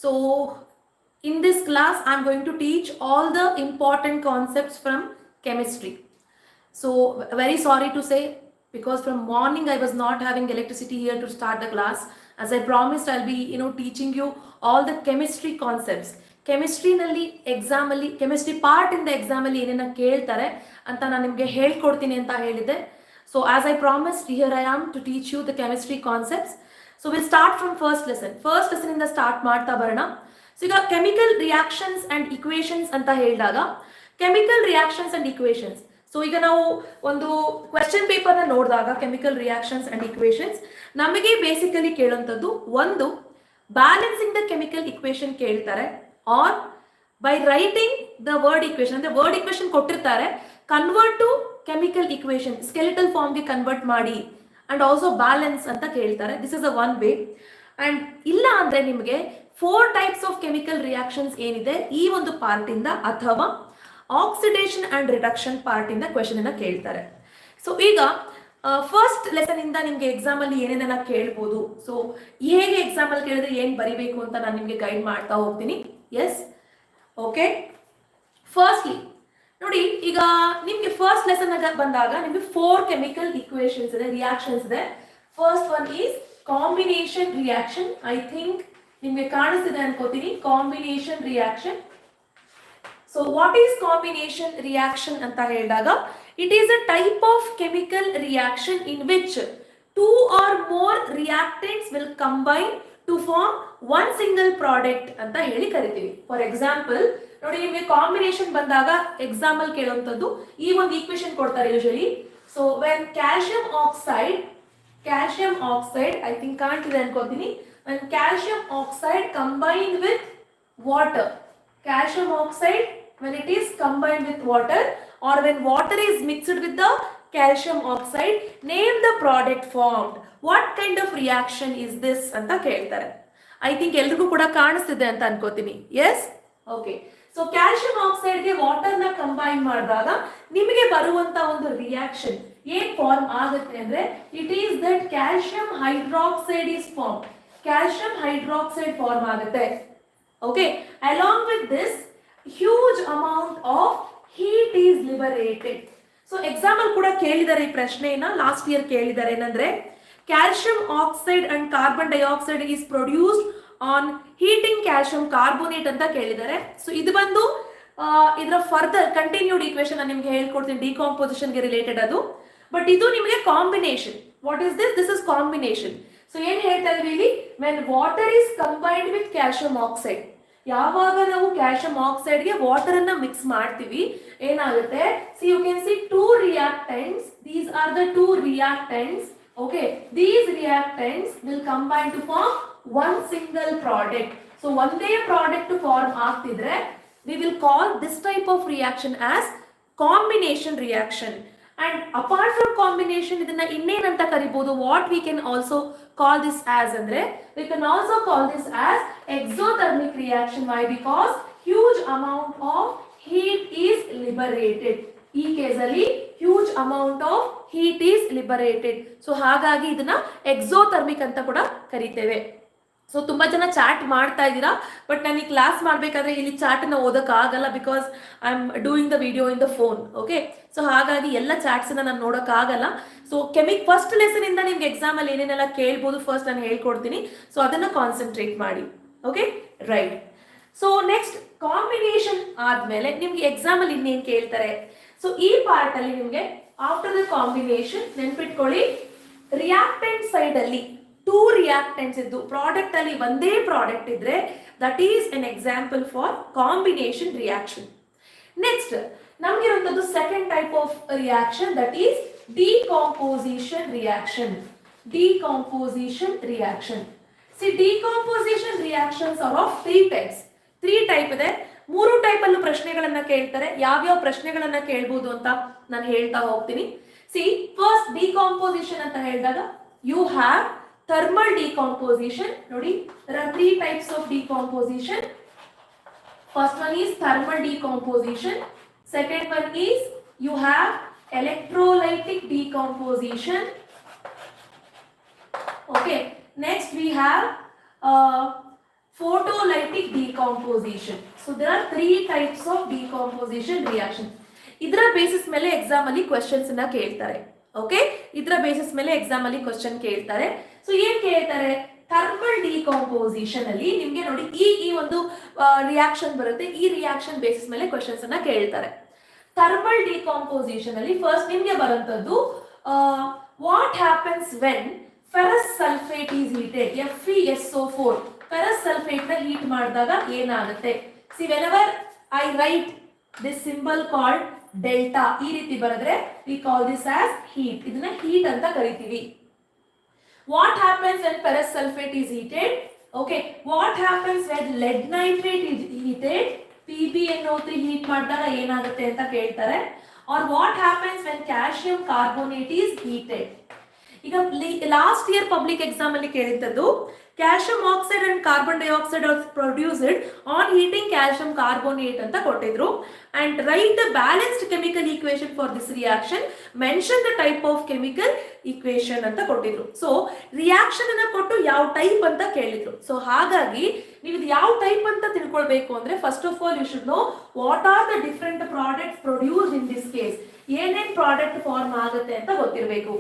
So in this class I'm going to teach all the important concepts from chemistry. So very sorry to say, because from morning I was not having electricity here to start the class. As I promised, I'll be teaching you all the chemistry concepts. Chemistry nalli exam alli chemistry part in the exam alli ಏನನ್ನ ಕೇಳ್ತಾರೆ ಅಂತ ನಾನು ನಿಮಗೆ ಹೇಳ್ಕೊಡ್ತೀನಿ ಅಂತ ಹೇಳಿದೆ. So as I promised, here I am to teach you the chemistry concepts. So we'll start from first lesson. First lesson ಇಂದ start ಮಾಡ್ತಾ ಬರೋಣ. So ಈಗ chemical reactions and equations ಅಂತ ಹೇಳಿದಾಗ, chemical reactions and equations, so ಈಗ ನಾವು ಒಂದು question ಪೇಪರ್ನ ನೋಡಿದಾಗ ಕೆಮಿಕಲ್ ರಿಯಾಕ್ಷನ್ಸ್ ಅಂಡ್ ಇಕ್ವೇಷನ್ಸ್ ನಮಗೆ ಬೇಸಿಕಲಿ ಕೇಳುವಂಥದ್ದು, ಒಂದು ಬ್ಯಾಲೆನ್ಸಿಂಗ್ ದ ಕೆಮಿಕಲ್ ಇಕ್ವೇಷನ್ ಕೇಳ್ತಾರೆ, or by writing the word equation, ಅಂದ್ರೆ ವರ್ಡ್ ಇಕ್ವೇಷನ್ ಕೊಟ್ಟಿರ್ತಾರೆ, convert to chemical equation skeletal ಫಾರ್ಮ್ಗೆ ಕನ್ವರ್ಟ್ ಮಾಡಿ ಅಂಡ್ ಆಲ್ಸೋ ಬ್ಯಾಲೆನ್ಸ್ ಅಂತ ಕೇಳ್ತಾರೆ. This is a one way. And ಇಲ್ಲ ಅಂದ್ರೆ ನಿಮಗೆ 4 ಟೈಪ್ಸ್ ಆಫ್ ಕೆಮಿಕಲ್ ರಿಯಾಕ್ಷನ್ಸ್ ಏನಿದೆ ಈ ಒಂದು ಪಾರ್ಟ್ ಇಂದ, ಅಥವಾ ಆಕ್ಸಿಡೇಷನ್ ಅಂಡ್ ರಿಡಕ್ಷನ್ ಪಾರ್ಟ್ ಇಂದ ಕ್ವೆಶನ್ ಅನ್ನ ಕೇಳ್ತಾರೆ. ಸೊ ಈಗ ಫಸ್ಟ್ ಲೆಸನ್ ಇಂದ ನಿಮ್ಗೆ ಎಕ್ಸಾಮ್ ಅಲ್ಲಿ ಏನೇನೆಲ್ಲ ಕೇಳ್ಬೋದು, ಸೊ ಹೇಗೆ ಎಕ್ಸಾಮ್ ಅಲ್ಲಿ ಕೇಳಿದ್ರೆ ಏನ್ ಬರಿಬೇಕು ಅಂತ ನಾನು ನಿಮ್ಗೆ ಗೈಡ್ ಮಾಡ್ತಾ ಹೋಗ್ತೀನಿ. S, okay. ಫಸ್ಟ್ಲಿ ನೋಡಿ, ಈಗ ನಿಮ್ಗೆ ಫಸ್ಟ್ ಲೆಸನ್ ಬಂದಾಗ ನಿಮ್ಗೆ 4 ಕೆಮಿಕಲ್ ಇಕ್ವೇಷನ್ಸ್ ಇದೆ, ರಿಯಾಕ್ಷನ್ಸ್ ಇದೆ. First one is combination reaction. I think ನಿಮ್ಗೆ ಕಾಣಿಸ್ತಿದೆ ಅನ್ಕೋತೀನಿ, combination reaction. So what is combination reaction anta helidaga? It is a type of chemical reaction in which 2 or more reactants will combine to form one single product anta heli karitivi. For example, ನೋಡಿ ನಿಮಗೆ combination ಬಂದಾಗ example ಕೇಳುವಂತದ್ದು ಈ ಒಂದು equation ಕೊಡ್ತಾರೆ usually. So when calcium oxide I think ಕಾಣ್ತಿದೆ ಅನ್ಕೋತೀನಿ, when calcium oxide combined with water, calcium oxide when it is combined with water, or when water is mixed with the calcium oxide, name the product formed. What kind of reaction is this anta keltare. I think eldriಗೂ ಕೂಡ ಕಾಣಿಸ್ತಿದೆ ಅಂತ ಅನ್ಕೋತೀನಿ. Yes, okay. So calcium oxide ಗೆ water ನ combine ಮಾಡಿದಾಗ ನಿಮಗೆ ಬರುವಂತ ಒಂದು ರಿಯಾಕ್ಷನ್ ಏನ್ ಫಾರ್ಮ್ ಆಗುತ್ತೆ ಅಂದ್ರೆ, it is that calcium hydroxide is form. Calcium hydroxide form ಆಗುತ್ತೆ. Okay, along with this huge amount of heat is liberated. So example ಕೂಡ ಕೇಳಿದ್ದಾರೆ ಈ ಪ್ರಶ್ನೆಯನ್ನ, ಲಾಸ್ಟ್ ಇಯರ್ ಕೇಳಿದ್ದಾರೆ. ಏನಂದ್ರೆ, calcium oxide and carbon dioxide is produced on heating calcium carbonate ಅಂತ ಕೇಳಿದ್ದಾರೆ. So ಇದು ಬಂದು ಇದರ ಫರ್ದರ್ ಕಂಟಿನ್ಯೂಡ್ ಈಕ್ವೇಷನ್ ನಾನು ನಿಮ್ಗೆ ಹೇಳ್ಕೊಡ್ತೀನಿ, ಡಿಕಾಂಪೋಸಿಷನ್ ಗೆ ರಿಲೇಟೆಡ್ ಅದು. ಬಟ್ ಇದು ನಿಮಗೆ combination. What is this? This is combination. So ಏನ್ ಹೇಳ್ತಾ ಇದೀವಿ ಇಲ್ಲಿ, when water is combined with calcium oxide, ಯಾವಾಗ ನಾವು ಕ್ಯಾಲ್ಸಿಯಂ ಆಕ್ಸೈಡ್ ಗೆ ವಾಟರ್ ಅನ್ನ ಮಿಕ್ಸ್ ಮಾಡ್ತೀವಿ ಏನಾಗುತ್ತೆ, see you can see 2 reactants. These are the 2 reactants. Okay, these reactants will combine to form one single product. So ಒಂದೇ product form ಆಗ್ತಿದ್ರೆ we will call this type of reaction as combination reaction. And apart from combination, ಇದನ್ನ ಇನ್ನೇನಂತ ಕರಿಬಹುದು, what we can also call this as ಅಂದ್ರೆ, we can also call this as exothermic reaction. Why? Because huge amount of heat is liberated. ಈ ಕೇಸಲ್ಲಿ huge amount of heat is liberated. So ಹಾಗಾಗಿ ಇದನ್ನ exothermic ಅಂತ ಕೂಡ ಕರಿತೇವೆ. So ತುಂಬಾ ಜನ ಚಾಟ್ ಮಾಡ್ತಾ ಇದ್ದೀರಾ, ಬಟ್ ನಾನು ಈ ಕ್ಲಾಸ್ ಮಾಡ್ಬೇಕಾದ್ರೆ ಇಲ್ಲಿ ಚಾಟ್ ಅನ್ನ ಓದಕ್ಕಾಗಲ್ಲ, because I am doing the video in the phone. Okay, so ಹಾಗಾಗಿ ಎಲ್ಲ ಚಾಟ್ಸ್ ನಾನು ನೋಡೋಕ್ಕಾಗಲ್ಲ. ಸೊ ಫಸ್ಟ್ ಲೆಸನ್ ಇಂದ ನಿಮ್ಗೆ ಎಕ್ಸಾಮ್ ಅಲ್ಲಿ ಏನೇನೆಲ್ಲ ಕೇಳ್ಬೋದು ಫಸ್ಟ್ ನಾನು ಹೇಳ್ಕೊಡ್ತೀನಿ. ಸೊ ಅದನ್ನ ಕಾನ್ಸಂಟ್ರೇಟ್ ಮಾಡಿ. Okay, right. So next combination ಆದ್ಮೇಲೆ ನಿಮ್ಗೆ ಎಕ್ಸಾಮ್ ಅಲ್ಲಿ ಇನ್ನೇನ್ ಕೇಳ್ತಾರೆ. ಸೊ ಈ ಪಾರ್ಟ್ ಅಲ್ಲಿ ನಿಮ್ಗೆ ಆಫ್ಟರ್ ದ ಕಾಂಬಿನೇಷನ್ ನೆನ್ಪಿಟ್ಕೊಳ್ಳಿ, ರಿಯಾಕ್ಟೆಂಟ್ ಸೈಡ್ ಅಲ್ಲಿ 2 reactants ಇದ್ದು ಪ್ರಾಡಕ್ಟ್ ಅಲ್ಲಿ ಒಂದೇ ಪ್ರಾಡಕ್ಟ್ ಇದ್ರೆ that is an example for combination reaction. Next ನಮ್ಗೆ ಇರುವಂತದ್ದು second type of reaction, that is decomposition reaction. Decomposition reaction. See decomposition reactions are of 3 types. 3 type ಇದೆ. 3 type ಅಲ್ಲೂ ಪ್ರಶ್ನೆಗಳನ್ನ ಕೇಳ್ತಾರೆ. ಯಾವ್ಯಾವ ಪ್ರಶ್ನೆಗಳನ್ನ ಕೇಳ್ಬೋದು ಅಂತ ನಾನು ಹೇಳ್ತಾ ಹೋಗ್ತೀನಿ. ಸಿ ಫಸ್ಟ್ ಡಿಕಾಂಪೋಸಿಷನ್ ಅಂತ ಹೇಳಿದಾಗ you have thermal decomposition. Nodi, there are 3 types of decomposition. First one is thermal decomposition. Second one is you have electrolytic decomposition. Okay, next we have photolytic decomposition. So there are 3 types of decomposition reaction. ಇದರ basis ಮೇಲೆ exam ಅಲ್ಲಿ questions ಅನ್ನ ಕೇಳ್ತಾರೆ. Okay, ಇದರ basis ಮೇಲೆ exam ಅಲ್ಲಿ question ಕೇಳ್ತಾರೆ. So ಏನ್ ಕೇಳ್ತಾರೆ, ಥರ್ಮಲ್ ಡಿಕಾಂಪೋಸಿಷನ್ ಅಲ್ಲಿ ನಿಮ್ಗೆ ನೋಡಿ ಈ ಒಂದು ರಿಯಾಕ್ಷನ್ ಬರುತ್ತೆ. ಈ ರಿಯಾಕ್ಷನ್ ಬೇಸಿಸ್ ಮೇಲೆ ಕ್ವೆಶ್ಚನ್ಸ್ ಅನ್ನ ಕೇಳ್ತಾರೆ. ಥರ್ಮಲ್ ಡಿಕಾಂಪೋಸಿಷನ್ ಅಲ್ಲಿ ಫಸ್ಟ್ ನಿಮ್ಗೆ ಬರುವಂತದ್ದು what happens when ferrous sulphate is heated, FeSO4 ferrous sulphate ನ ಹೀಟ್ ಮಾಡಿದಾಗ ಏನಾಗುತ್ತೆ. See whenever I write this symbol called delta, ಈ ರೀತಿ ಬರೆದ್ರೆ we call this as heat, ಇದನ್ನ ಹೀಟ್ ಅಂತ ಕರಿತೀವಿ. What happens when ferrous sulfate is heated? Okay, what happens when lead nitrate is heated? PbNO3 heat ಮಾಡಿದಾಗ ಏನಾಗುತ್ತೆ ಅಂತ ಕೇಳ್ತಾರೆ. Or what happens when calcium carbonate is heated? ಈಗ last year public exam ಅಲ್ಲಿ ಕೇಳಿದ್ದದ್ದು calcium oxide and carbon dioxide are produced on heating calcium carbonate ಅಂತ ಕೊಟ್ಟಿದ್ರು. And write the balanced chemical equation for this reaction, mention the type of chemical equation ಅಂತ ಕೊಟ್ಟಿದ್ರು. So reaction ಅನ್ನ ಕೊಟ್ಟು ಯಾವ type ಅಂತ ಕೇಳಿದ್ರು. ಸೊ ಹಾಗಾಗಿ ನೀವು ಇದು ಯಾವ ಟೈಪ್ ಅಂತ ತಿಳ್ಕೊಳ್ಬೇಕು ಅಂದ್ರೆ first of all you should know what are the different products produced in this case, ಏನೇನ್ ಪ್ರಾಡಕ್ಟ್ ಫಾರ್ಮ್ ಆಗುತ್ತೆ ಅಂತ ಗೊತ್ತಿರಬೇಕು.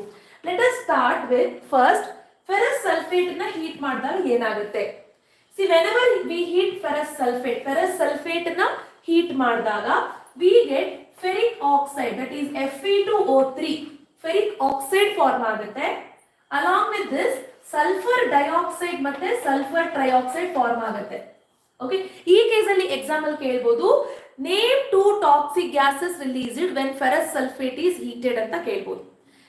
Let us start with first ferrous sulfate na heat ಮಾಡಿದಾಗ ಏನಾಗುತ್ತೆ. See, whenever we heat ferrous sulfate na heat ಮಾಡಿದಾಗ we get ferric oxide, that is Fe2O3, ferric oxide form ಆಗುತ್ತೆ. Along with this sulfur dioxide ಮತ್ತೆ sulfur trioxide form ಆಗುತ್ತೆ. Okay, ಈ case ಅಲ್ಲಿ example ಕೇಳಬಹುದು, name 2 toxic gases released when ferrous sulfate is heated ಅಂತ ಕೇಳಬಹುದು.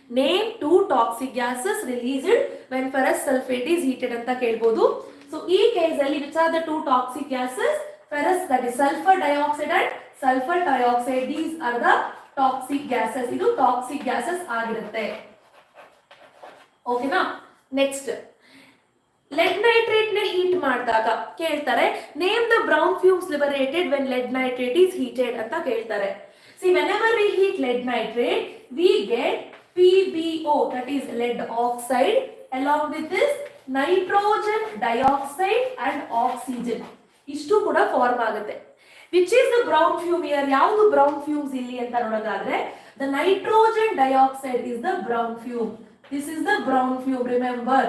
Name 2 toxic gases released when ferrous sulfate is heated ಅಂತ ಕೇಳಬಹುದು. So ಈ ಕೇಸ್ ಅಲ್ಲಿ which are the 2 toxic gases? Ferrous, that is sulfur dioxide and sulfur trioxide. These are the toxic gases. ಇದು toxic gases ಆಗಿರುತ್ತೆ. ಓಕೆನಾ? Next lead nitrate ನ heat ಮಾಡಿದಾಗ ಕೇಳ್ತಾರೆ, name the brown fumes liberated when lead nitrate is heated ಅಂತ ಕೇಳ್ತಾರೆ. See, whenever we heat lead nitrate we get PbO, that is lead oxide, along with this nitrogen dioxide and oxygen. ಇಷ್ಟು ಕೂಡ form ಆಗುತ್ತೆ. Which is the brown fume here? ಯಾವುದು brown fumes ಇಲ್ಲಿ ಅಂತ ನೋಡೋದಾದ್ರೆ the nitrogen dioxide is the brown fume. This is the brown fume. Remember,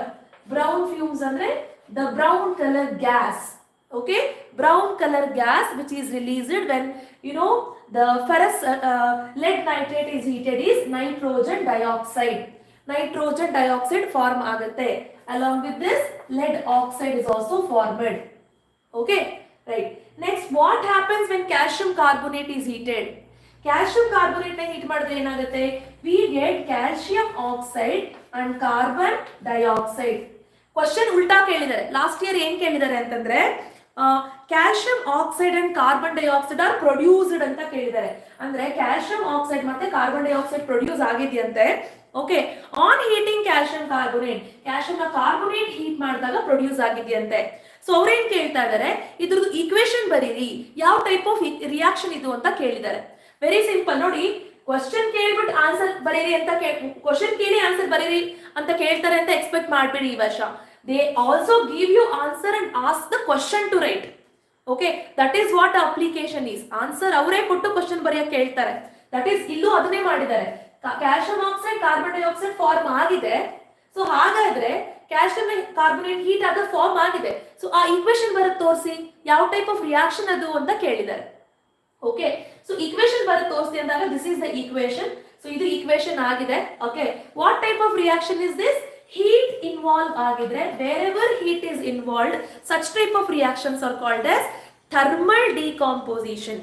brown fumes ಅಂದ್ರೆ the brown color gas. Okay, brown color gas which is released when the ferrous lead nitrate is heated is nitrogen dioxide. Nitrogen dioxide form ಆಗುತ್ತೆ. Along with this lead oxide is also formed. Okay, right. Next, what happens when calcium carbonate is heated? Calcium carbonate ನ ಹೀಟ್ ಮಾಡಿದ್ರೆ ಏನಾಗುತ್ತೆ? We get calcium oxide and carbon dioxide. Question ಉಲ್ಟಾ ಕೇಳಿದ್ದಾರೆ. Last year ಏನ್ ಕೇಳಿದ್ದಾರೆ ಅಂತಂದ್ರೆ calcium oxide and carbon dioxide are produced ಅಂತ ಕೇಳಿದ್ದಾರೆ. ಅಂದ್ರೆ ಕ್ಯಾಲ್ಸಿಯಂ ಆಕ್ಸೈಡ್ ಮತ್ತೆ ಕಾರ್ಬನ್ ಡೈಆಕ್ಸೈಡ್ ಪ್ರೊಡ್ಯೂಸ್ ಆಗಿದೆಯಂತೆ. Okay, on heating calcium carbonate, calcium ನ ಕಾರ್ಬೋನೇಟ್ ಹೀಟ್ ಮಾಡಿದಾಗ ಪ್ರೊಡ್ಯೂಸ್ ಆಗಿದೆಯಂತೆ. ಸೊ ಅವ್ರೇನ್ ಕೇಳ್ತಾ ಇದಾರೆ, ಇದ್ರದ್ದು ಈಕ್ವೇಶನ್ ಬರೀರಿ, ಯಾವ ಟೈಪ್ ಆಫ್ ರಿಯಾಕ್ಷನ್ ಇದು ಅಂತ ಕೇಳಿದ್ದಾರೆ. ವೆರಿ ಸಿಂಪಲ್ ನೋಡಿ, ಕ್ವಶನ್ ಕೇಳ್ಬಿಟ್ಟು ಆನ್ಸರ್ ಬರೀರಿ ಅಂತ ಕ್ವಶನ್ ಕೇಳಿ ಆನ್ಸರ್ ಬರೀರಿ ಅಂತ ಕೇಳ್ತಾರೆ ಅಂತ ಎಕ್ಸ್ಪೆಕ್ಟ್ ಮಾಡಬೇಡಿ ಈ ವರ್ಷ. They also give you answer and ask the question to write. Okay, that is what the application is. Answer ಅವರೇ ಕೊಟ್ಟು ಕ್ವಶನ್ ಬರೆಯಕ್ಕೆ ಹೇಳ್ತಾರೆ. That is ಇಲ್ಲೂ ಅದನ್ನೇ ಮಾಡಿದ್ದಾರೆ. Calcium oxide carbon dioxide form ಆಗಿದೆ. ಸೊ ಹಾಗಾದ್ರೆ ಕ್ಯಾಲ್ಸಿಯಂ ಕಾರ್ಬನೇಟ್ ಹೀಟ್ ಆದ form ಆಗಿದೆ. ಸೊ ಆ ಈಕ್ವೇಶನ್ ಬರುತ್ತೆ ತೋರಿಸಿ, ಯಾವ ಟೈಪ್ ಆಫ್ ರಿಯಾಕ್ಷನ್ ಅದು ಅಂತ ಕೇಳಿದ್ದಾರೆ. ಓಕೆ, ಸೊ ಈಕ್ವೇಶನ್ ಬರುತ್ತೆ ತೋರಿಸಿ ಅಂದಾಗ this is the equation. So ಇದು ಈಕ್ವೇಶನ್ ಆಗಿದೆ. Okay, what type of reaction is this? Heat involved ಆಗಿದ್ರೆ, wherever heat is involved, such type of reactions are called as thermal decomposition.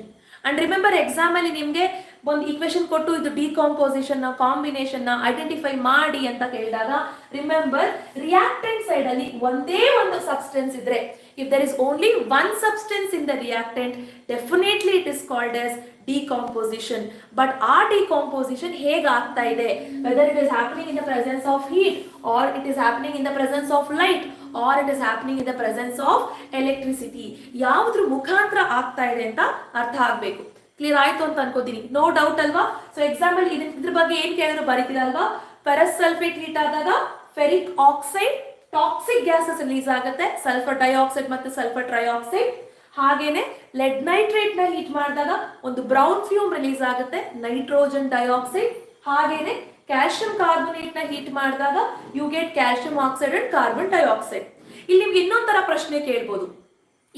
And remember, exam ಅಲ್ಲಿ ನಿಮಗೆ ಒಂದು equation ಕೊಟ್ಟು ಇದು decomposition ನ combination ನ ಐಡೆಂಟಿಫೈ ಮಾಡಿ ಅಂತ ಕೇಳಿದಾಗ, ರಿಮೆಂಬರ್ ರಿಯಾಕ್ಟೆಂಟ್ ಸೈಡ್ ಅಲ್ಲಿ ಒಂದೇ ಒಂದು ಸಬ್ಸ್ಟೆನ್ಸ್ ಇದ್ರೆ, if there is only one substance in the reactant, definitely it is called as decomposition. But our decomposition ಹೇಗೆ ಆಗ್ತಾ ಇದೆ, whether it is happening in the presence of heat, or it is happening in the presence of light, or it is happening in the presence of electricity, ಯಾವುದ್ರ ಮುಖಾಂತರ ಆಗ್ತಾ ಇದೆ ಅಂತ ಅರ್ಥ ಆಗಬೇಕು. ಕ್ಲಿಯರ್ ಆಯ್ತು ಅಂತ ಅನ್ಕೋತೀನಿ, ನೋ ಡೌಟ್ ಅಲ್ವಾ? ಸೊ ಎಕ್ಸಾಂಪಲ್ ಇದ್ರ ಬಗ್ಗೆ ಏನ್ ಕೇಳಿದ್ರು ಬರೀತೀರಲ್ವಾ? ಫೆರಸ್ ಸಲ್ಫೇಟ್ ಹೀಟ್ ಆದಾಗ ferric oxide toxic gases release ಆಗುತ್ತೆ, ಸಲ್ಫರ್ ಡೈಆಕ್ಸೈಡ್ ಮತ್ತೆ ಸಲ್ಫರ್ ಟ್ರೈಆಕ್ಸೈಡ್. ಹಾಗೇನೆ ಲೆಡ್ ನೈಟ್ರೇಟ್ ನ ಹೀಟ್ ಮಾಡಿದಾಗ ಒಂದು ಬ್ರೌನ್ ಫ್ಯೂಮ್ ರಿಲೀಸ್ ಆಗುತ್ತೆ, ನೈಟ್ರೋಜನ್ ಡೈಆಕ್ಸೈಡ್. ಹಾಗೇನೆ ಕ್ಯಾಲ್ಸಿಯಂ ಕಾರ್ಬೋನೇಟ್ ನ ಹೀಟ್ ಮಾಡಿದಾಗ you get calcium oxide and carbon dioxide. ಇಲ್ಲಿ ನಿಮ್ಗೆ ಇನ್ನೊಂದರ ಪ್ರಶ್ನೆ ಕೇಳ್ಬೋದು.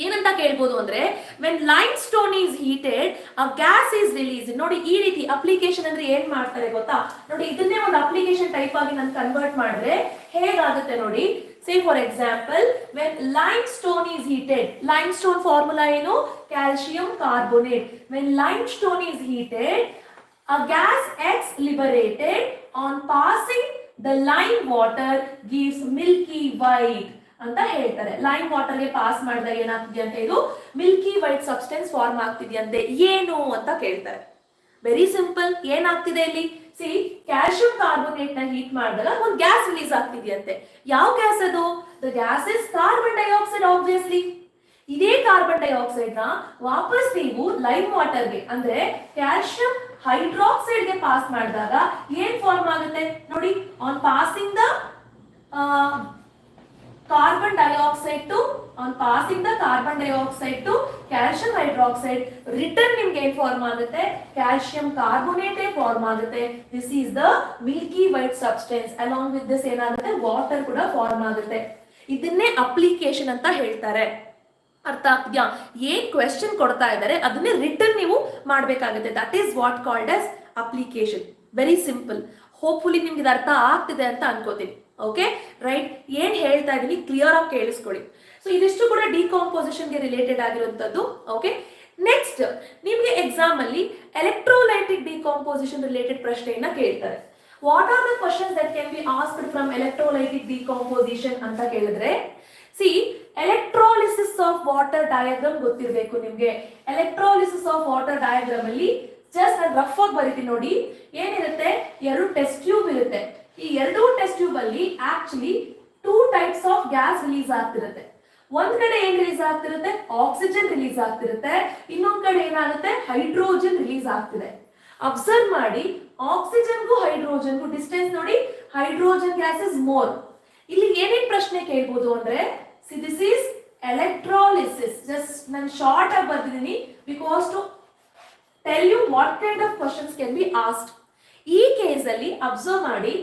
ಏನಂತ ಕೇಳ್ಬೋದು ಅಂದ್ರೆ, when limestone is heated a gas is release. ನೋಡಿ ಈ ರೀತಿ ಅಪ್ಲಿಕೇಶನ್ ಅಂದ್ರೆ ಏನ್ ಮಾಡ್ತಾರೆ ಗೊತ್ತಾ? ನೋಡಿ ಇದನ್ನೇ ಒಂದು ಅಪ್ಲಿಕೇಶನ್ ಟೈಪ್ ಆಗಿ ನಾನು ಕನ್ವರ್ಟ್ ಮಾಡಿದ್ರೆ ಹೇಗಾಗುತ್ತೆ ನೋಡಿ. Say for example, when limestone is heated, limestone formula ಏನು? Calcium carbonate. When limestone is heated a gas X liberated on passing the lime water gives milky white ಅಂತ ಹೇಳ್ತಾರೆ. Lime water ಗೆ pass ಮಾಡಿದಾಗ ಏನಾಗ್ತಿದೆ ಇದು Milky white substance form ಆಗ್ತಿದೆಯಂತೆ. ಏನು ಅಂತ ಕೇಳ್ತಾರೆ. Very simple. ಏನಾಗ್ತಿದೆ ಇಲ್ಲಿ? ಸಿ, ಕ್ಯಾಲ್ಸಿಯಂ ಕಾರ್ಬೋನೇಟ್ ನ ಹೀಟ್ ಮಾಡಿದಾಗ ಒಂದು ಗ್ಯಾಸ್ ರಿಲೀಸ್ ಆಗ್ತಿದೆಯಂತೆ. ಯಾವ ಗ್ಯಾಸ್ ಅದು? The gas is carbon dioxide obviously. ಇದೇ ಕಾರ್ಬನ್ ಡೈಆಕ್ಸೈಡ್ ನ ವಾಪಸ್ ನೀವು ಲೈಮ್ ವಾಟರ್ ಗೆ ಅಂದ್ರೆ ಕ್ಯಾಲ್ಸಿಯಂ ಹೈಡ್ರಾಕ್ಸೈಡ್ ಗೆ ಪಾಸ್ ಮಾಡಿದಾಗ ಏನ್ ಫಾರ್ಮ್ ಆಗುತ್ತೆ ನೋಡಿ. On passing the carbon dioxide to calcium hydroxide, return ನಿಮ್ಗೆ ಏನ್ ಫಾರ್ಮ್ ಆಗುತ್ತೆ? ಕ್ಯಾಲ್ಸಿಯಂ ಕಾರ್ಬೋನೇಟ್ ಫಾರ್ಮ್ ಆಗುತ್ತೆ. This is the milky white substance. Along with this ಏನಾಗುತ್ತೆ? ವಾಟರ್ ಕೂಡ ಫಾರ್ಮ್ ಆಗುತ್ತೆ. ಇದನ್ನೇ ಅಪ್ಲಿಕೇಶನ್ ಅಂತ ಹೇಳ್ತಾರೆ. ಅರ್ಥ ಆಗ್ತಿದ್ಯಾ? ಏನ್ ಕ್ವೆಶ್ಚನ್ ಕೊಡ್ತಾ ಇದ್ದಾರೆ ಅದನ್ನೇ ರಿಟರ್ನ್ ನೀವು ಮಾಡಬೇಕಾಗುತ್ತೆ. That is what called as application. Very simple. Hopefully ನಿಮ್ಗೆ ಇದು ಅರ್ಥ ಆಗ್ತಿದೆ ಅಂತ ಅನ್ಕೋತೀನಿ. Okay right? ಏನ್ ಹೇಳ್ತಾ ಇದೀನಿ ಕ್ಲಿಯರ್ ಆಗಿ ಕೇಳಿಸ್ಕೊಳ್ಳಿ. ಸೊ ಇದಿಷ್ಟು ಕೂಡ ಡಿಕಾಂಪೋಸಿಷನ್ ಗೆ ರಿಲೇಟೆಡ್ ಆಗಿರುವಂತದ್ದು. ಓಕೆ, ನೆಕ್ಸ್ಟ್ ನಿಮ್ಗೆ ಎಕ್ಸಾಮ್ ಅಲ್ಲಿ ಎಲೆಕ್ಟ್ರೋಲೈಟಿಕ್ ಡಿಕಾಂಪೋಸಿಷನ್ ರಿಲೇಟೆಡ್ ಪ್ರಶ್ನೆಯನ್ನ ಕೇಳ್ತಾರೆ. What are the questions that can be asked from electrolytic decomposition ಅಂತ ಕೇಳಿದ್ರೆ, C, electrolysis of water diagram ಗೊತ್ತಿರಬೇಕು ನಿಮ್ಗೆ. ಎಲೆಕ್ಟ್ರಾಲಿಸಿಸ್ ಆಫ್ ವಾಟರ್ ಡಯಾಗ್ರಾಮ್ ಅಲ್ಲಿ ಜಸ್ಟ್ ನಾನು ರಫ್ ಆಗಿ ಬರೀತೀನಿ ನೋಡಿ. ಏನಿರುತ್ತೆ? ಎರಡು ಟೆಸ್ಟ್ ಟ್ಯೂಬ್ ಇರುತ್ತೆ. ಈ ಎರಡು ಟೆಸ್ಟ್ ಟ್ಯೂಬ್ ಅಲ್ಲಿ actually 2 types of gas release ಆಗ್ತಿರುತ್ತೆ. ಒಂದ್ ಕಡೆ ಏನ್ ರಿಲೀಸ್ ಆಗ್ತಿರುತ್ತೆ? ಆಕ್ಸಿಜನ್ ರಿಲೀಸ್ ಆಗ್ತಿರುತ್ತೆ. ಇನ್ನೊಂದ್ ಕಡೆ ಏನಾಗುತ್ತೆ? ಹೈಡ್ರೋಜನ್ ರಿಲೀಸ್ ಆಗ್ತಿದೆ. ಅಬ್ಸರ್ವ್ ಮಾಡಿ, ಆಕ್ಸಿಜನ್ಗೂ ಹೈಡ್ರೋಜನ್ಗೂ ಡಿಸ್ಟೆನ್ಸ್ ನೋಡಿ. Hydrogen gas is more. ಇಲ್ಲಿ ಏನೇನ್ ಪ್ರಶ್ನೆ ಕೇಳ್ಬೋದು ಅಂದ್ರೆ, see this is electrolysis. Just ನಾನು ಶಾರ್ಟ್ ಆಗಿ ಬರ್ತಿದ್ದೀನಿ because to tell you what kind of questions can be asked. ಈ ಕೇಸ್ ಅಲ್ಲಿ ಅಬ್ಸರ್ವ್ ಮಾಡಿ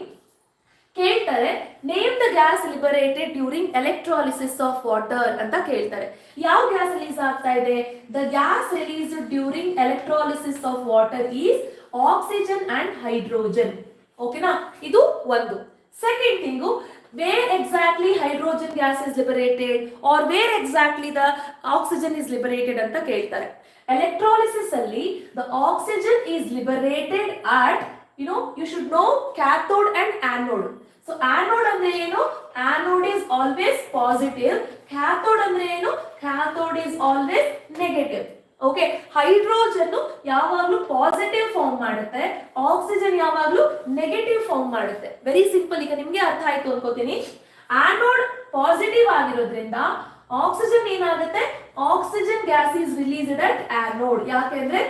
ಕೇಳ್ತಾರೆ, name the gas liberated during electrolysis of water ಅಂತ ಕೇಳ್ತಾರೆ. ಯಾವ ಗ್ಯಾಸ್ ರಿಲೀಸ್ ಆಗ್ತಾ ಇದೆ? The gas released during electrolysis of water is oxygen and hydrogen. ಓಕೆನಾ? ಇದು ಒಂದು. Second thing, where exactly hydrogen gas is liberated or where exactly the oxygen is liberated ಅಂತ ಕೇಳ್ತಾರೆ. ಎಲೆಕ್ಟ್ರಾಲಿಸಿಸ್ ಅಲ್ಲಿ the oxygen is liberated at, you should know cathode and anode. So anode ಅಂದ್ರೆ ಏನು? Anode is always positive. Cathode ಅಂದ್ರೆ ಏನು? Cathode is always negative. Okay, hydrogen ಯಾವಾಗ್ಲೂ positive form ಮಾಡುತ್ತೆ, oxygen ಯಾವಾಗ್ಲೂ ನೆಗೆಟಿವ್ ಫಾರ್ಮ್ ಮಾಡುತ್ತೆ. Very simple. ಈಗ ನಿಮ್ಗೆ ಅರ್ಥ ಆಯ್ತು ಅನ್ಕೋತೀನಿ. ಆನೋಡ್ ಪಾಸಿಟಿವ್ ಆಗಿರೋದ್ರಿಂದ ಆಕ್ಸಿಜನ್ ಏನಾಗುತ್ತೆ? Oxygen gas is released at anode. ಯಾಕೆಂದ್ರೆ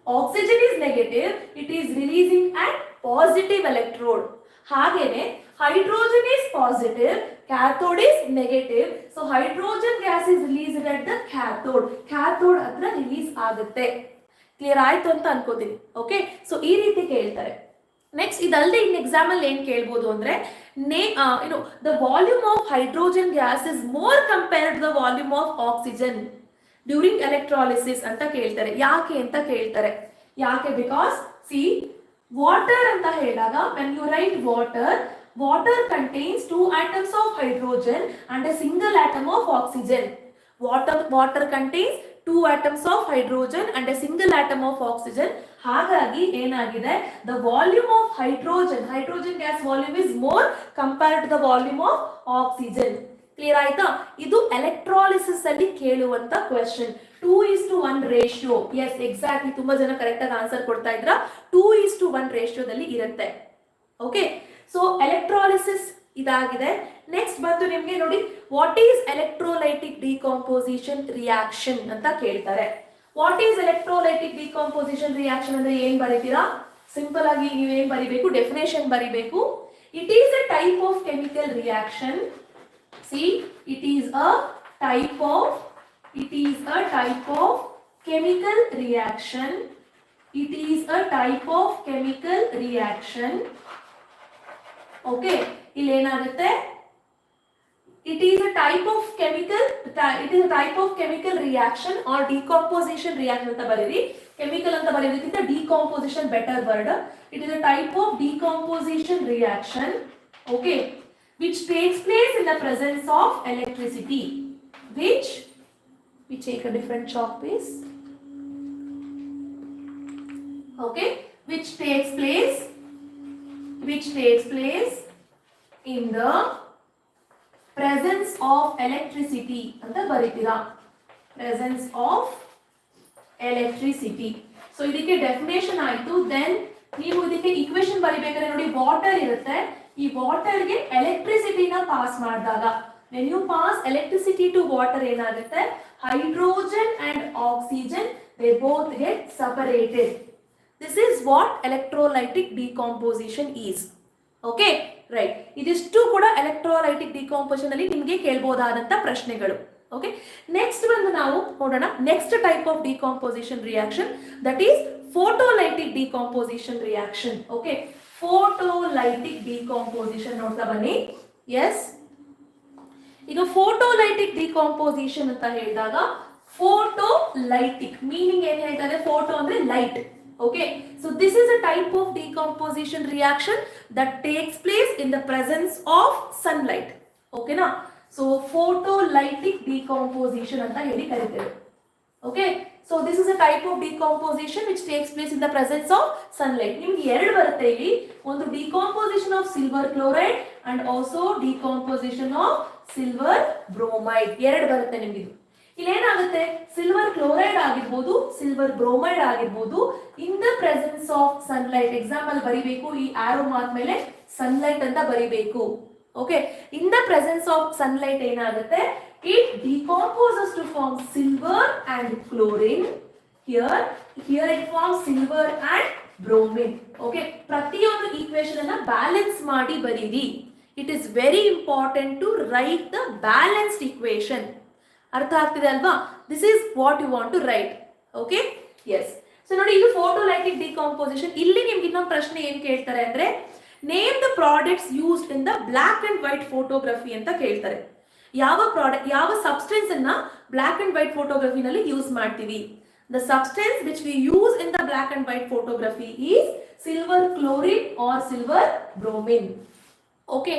oxygen is negative, it is releasing at positive electrode. ಹಾಗೇನೆ hydrogen is positive, cathode is negative. So hydrogen gas is released at the cathode. Cathode ಹತ್ರ release ಆಗುತ್ತೆ. Clear ಆಯ್ತು ಅಂತ ಅನ್ಕೋತೀನಿ. Okay, so ಈ ರೀತಿ ಕೇಳ್ತಾರೆ. ನೆಕ್ಸ್ಟ್ ಇದಲ್ಲದೆ ಇನ್ ಎಕ್ಸಾಮ್ ಅಲ್ಲಿ ಏನ್ ಕೇಳ್ಬೋದು ಅಂದ್ರೆ, the volume of hydrogen gas is more compared to the volume of oxygen during electrolysis ಅಂತ ಕೇಳ್ತಾರೆ. ಯಾಕೆ ಅಂತ ಕೇಳ್ತಾರೆ. ಯಾಕೆ? ಬಿಕಾಸ್ ಸಿ, ವಾಟರ್ ಅಂತ ಹೇಳಿದಾಗ when you write water contains 2 atoms of hydrogen and a single atom of oxygen. Water contains 2 atoms of hydrogen and a single atom of oxygen. ಹಾಗಾಗಿ ಏನಾಗಿದೆ? the volume of hydrogen gas volume is more compared to the volume of oxygen. Clear ಆಯ್ತಾ? ಇದು electrolysis ಅಲ್ಲಿ ಕೇಳುವಂತ question. 2:1 ratio. Yes, exactly. ತುಂಬಾ ಜನ correct ಆಗಿ answer ಕೊಡ್ತಾ ಇದ್ರ. 2:1 ರೇಷಿಯೋದಲ್ಲಿ ಇರುತ್ತೆ. ಓಕೆ, ಸೊ ಎಲೆಕ್ಟ್ರಾಲಿಸಿಸ್ ಇದಾಗಿದೆ. ನೆಕ್ಸ್ಟ್ ಬಂದು ನಿಮ್ಗೆ ನೋಡಿ, what is electrolytic decomposition reaction ಅಂತ ಕೇಳ್ತಾರೆ. What is electrolytic decomposition reaction ಅಂದ್ರೆ ಏನ್ ಬರೀತೀರಾ? ಸಿಂಪಲ್ ಆಗಿ ನೀವೇನ್ ಬರಿಬೇಕು? ಡೆಫಿನೇಷನ್ ಬರಿಬೇಕು. It is a type of chemical reaction. See, it is a type of It is a type of chemical reaction. It is a type of chemical reaction. Okay, ಇಲ್ಲಿ ಏನಾಗುತ್ತೆ? It is a type of chemical. It is a type of chemical reaction or decomposition reaction ಅಂತ ಬರೀರಿ. Chemical ಅಂತ ಬರೆಯೋದಕ್ಕಿಂತ decomposition better word. It is a type of decomposition reaction. Okay, which takes place in the presence of electricity. Which we take a different chalk piece. Okay, which takes place in the presence of electricity anta baritira. Presence of electricity. So ಇದಕ್ಕೆ definition ಆಯ್ತು. Then ನೀವು ಇದಕ್ಕೆ equation ಬರಿಬೇಕಾದ್ರೆ ನೋಡಿ, water ಇರುತ್ತೆ. ಈ water ಗೆ ಎಲೆಕ್ಟ್ರಿಸಿಟಿನ pass ಮಾಡಿದಾಗ, when you pass electricity to water ಏನಾಗುತ್ತೆ? Hydrogen and oxygen, they both get separated. This is what electrolytic decomposition is. Okay, right. ಇದಿಷ್ಟು ಕೂಡ electrolytic decomposition ಅಲ್ಲಿ ನಿಮಗೆ ಕೇಳಬಹುದಾದಂತ ಪ್ರಶ್ನೆಗಳು. Okay, next ಒಂದು ನಾವು ನೋಡೋಣ next type of decomposition reaction, that is photolytic decomposition reaction. Okay, photolytic decomposition ನೋಡ್ತಾ ಬನ್ನಿ. Yes, ಈಗ photolytic decomposition ಅಂತ ಹೇಳಿದಾಗ, photolytic meaning ಏನು ಹೇಳ್ತಾರೆ? photo ಅಂದ್ರೆ light. Okay, so this is a type of decomposition reaction that takes place in the presence of sunlight. Okay na? So photolytic decomposition anta heli kariteve. Okay, so this is a type of decomposition which takes place in the presence of sunlight. ನಿಮಗೆ ಎರಡು ಬರುತ್ತೆ ಇಲ್ಲಿ, ಒಂದು decomposition of silver chloride and also decomposition of silver bromide. ಎರಡು ಬರುತ್ತೆ ನಿಮಗೆ. ಇಲ್ಲಿ ಏನಾಗುತ್ತೆ? ಸಿಲ್ವರ್ ಕ್ಲೋರೈಡ್ ಆಗಿರಬಹುದು, ಸಿಲ್ವರ್ ಬ್ರೋಮೈಡ್ ಆಗಿರಬಹುದು, in the presence of sunlight. Example ಬರಿಬೇಕು, ಈ ಆರೋ ಆದ್ಮೇಲೆ ಸನ್ಲೈಟ್ ಅಂತ ಬರಿಬೇಕು. Okay, in the presence of sunlight ಏನಾಗುತ್ತೆ? It decomposes to form silver and chlorine. Here it forms silver and bromine. Okay, ಪ್ರತಿಯೊಂದು equation ಅನ್ನ balance ಮಾಡಿ ಬರೀರಿ. It is very important to write the balanced equation. ಅರ್ಥ ಆಗ್ತಿದೆ ಅಲ್ವಾ? This is what you want to write. Okay, S. So ನೋಡಿ, ಇದು ಫೋಟೋಲೈಟಿಕ್ decomposition. ಇಲ್ಲಿ ನಿಮ್ಗೆ ಇನ್ನೊಂದು ಪ್ರಶ್ನೆ ಏನ್ ಕೇಳ್ತಾರೆ ಅಂದ್ರೆ, name the products used in the black and white photography ಅಂತ ಕೇಳ್ತಾರೆ. ಯಾವ ಪ್ರಾಡಕ್ಟ್, ಯಾವ ಸಬ್ಸ್ಟೆನ್ಸ್ ಅನ್ನ ಬ್ಲಾಕ್ ಅಂಡ್ ವೈಟ್ ಫೋಟೋಗ್ರಫಿನಲ್ಲಿ ಯೂಸ್ ಮಾಡ್ತೀವಿ? The substance which we use in the black and white photography is silver chlorine or silver bromine. Okay,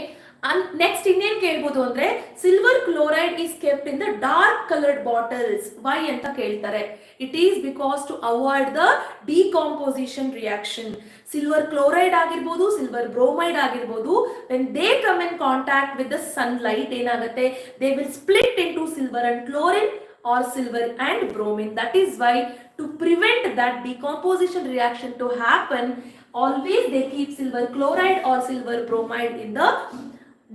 next ಇನ್ನೇನ್ ಕೇಳ್ಬೋದು ಅಂದ್ರೆ, silver chloride is kept in the dark coloured bottles. Why ಅಂತ ಕೇಳ್ತಾರೆ. It is because to avoid the decomposition reaction. Silver chloride ಆಗಿರ್ಬೋದು, silver bromide ಆಗಿರ್ಬೋದು, when they come in contact with the sunlight ಏನಾಗುತ್ತೆ? they will split into silver and chlorine or silver and bromine. That is why to prevent that decomposition reaction to happen, always they keep silver chloride or silver bromide in the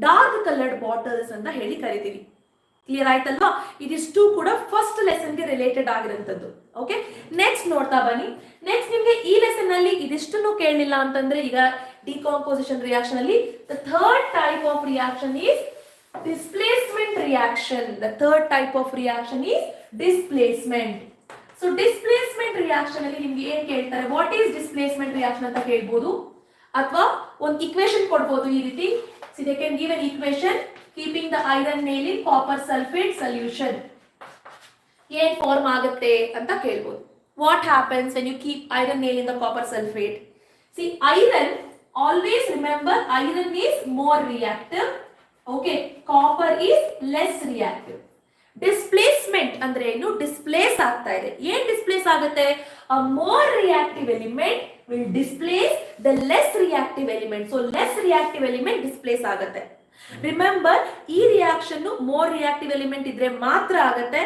dark coloured bottles ಅಂತ ಹೇಳಿ ಕರಿತೀವಿ. Clear ಆಯ್ತಲ್ವಾ? ಇದಿಷ್ಟು ಕೂಡ first lesson ಗೆ related ಆಗಿರುವಂತದ್ದು. Okay, next ನೋಡ್ತಾ ಬನ್ನಿ. ನೆಕ್ಸ್ಟ್ ನಿಮ್ಗೆ ಈ ಲೆಸನ್ ಅಲ್ಲಿ ಇದಿಷ್ಟನ್ನು ಕೇಳಲಿಲ್ಲ ಅಂತಂದ್ರೆ, ಈಗ ಡಿಕಾಂಪೋಸಿಷನ್ ರಿಯಾಕ್ಷನ್ ಅಲ್ಲಿ the third type of reaction is displacement reaction. The third type of reaction is displacement. So displacement reaction ಅಲ್ಲಿ ನಿಮ್ಗೆ ಏನ್ ಕೇಳ್ತಾರೆ? ವಾಟ್ ಈಸ್ ಡಿಸ್ಪ್ಲೇಸ್ಮೆಂಟ್ ರಿಯಾಕ್ಷನ್ ಅಂತ ಕೇಳ್ಬೋದು, ಅಥವಾ ಒಂದು ಇಕ್ವೇಶನ್ ಕೊಡ್ಬೋದು ಈ ರೀತಿ. So they can give an equation keeping the iron nail in copper sulfate solution. ಏನ್ ಫಾರ್ಮ್ ಆಗುತ್ತೆ ಅಂತ ಕೇಳ್ಬೋದು. What happens when you keep iron nail in the copper sulfate? See, iron, always remember, iron is more reactive. Okay, copper is less reactive. Displacement ಅಂದ್ರೆ ಏನು? Displays ಆಗ್ತಾ ಇದೆ. ಏನ್ displays ಆಗುತ್ತೆ? a more reactive element will displace the less reactive element. So less reactive element displace ಆಗುತ್ತೆ. Remember, ಈ reaction more reactive element ಇದ್ರೆ ಮಾತ್ರ ಆಗುತ್ತೆ.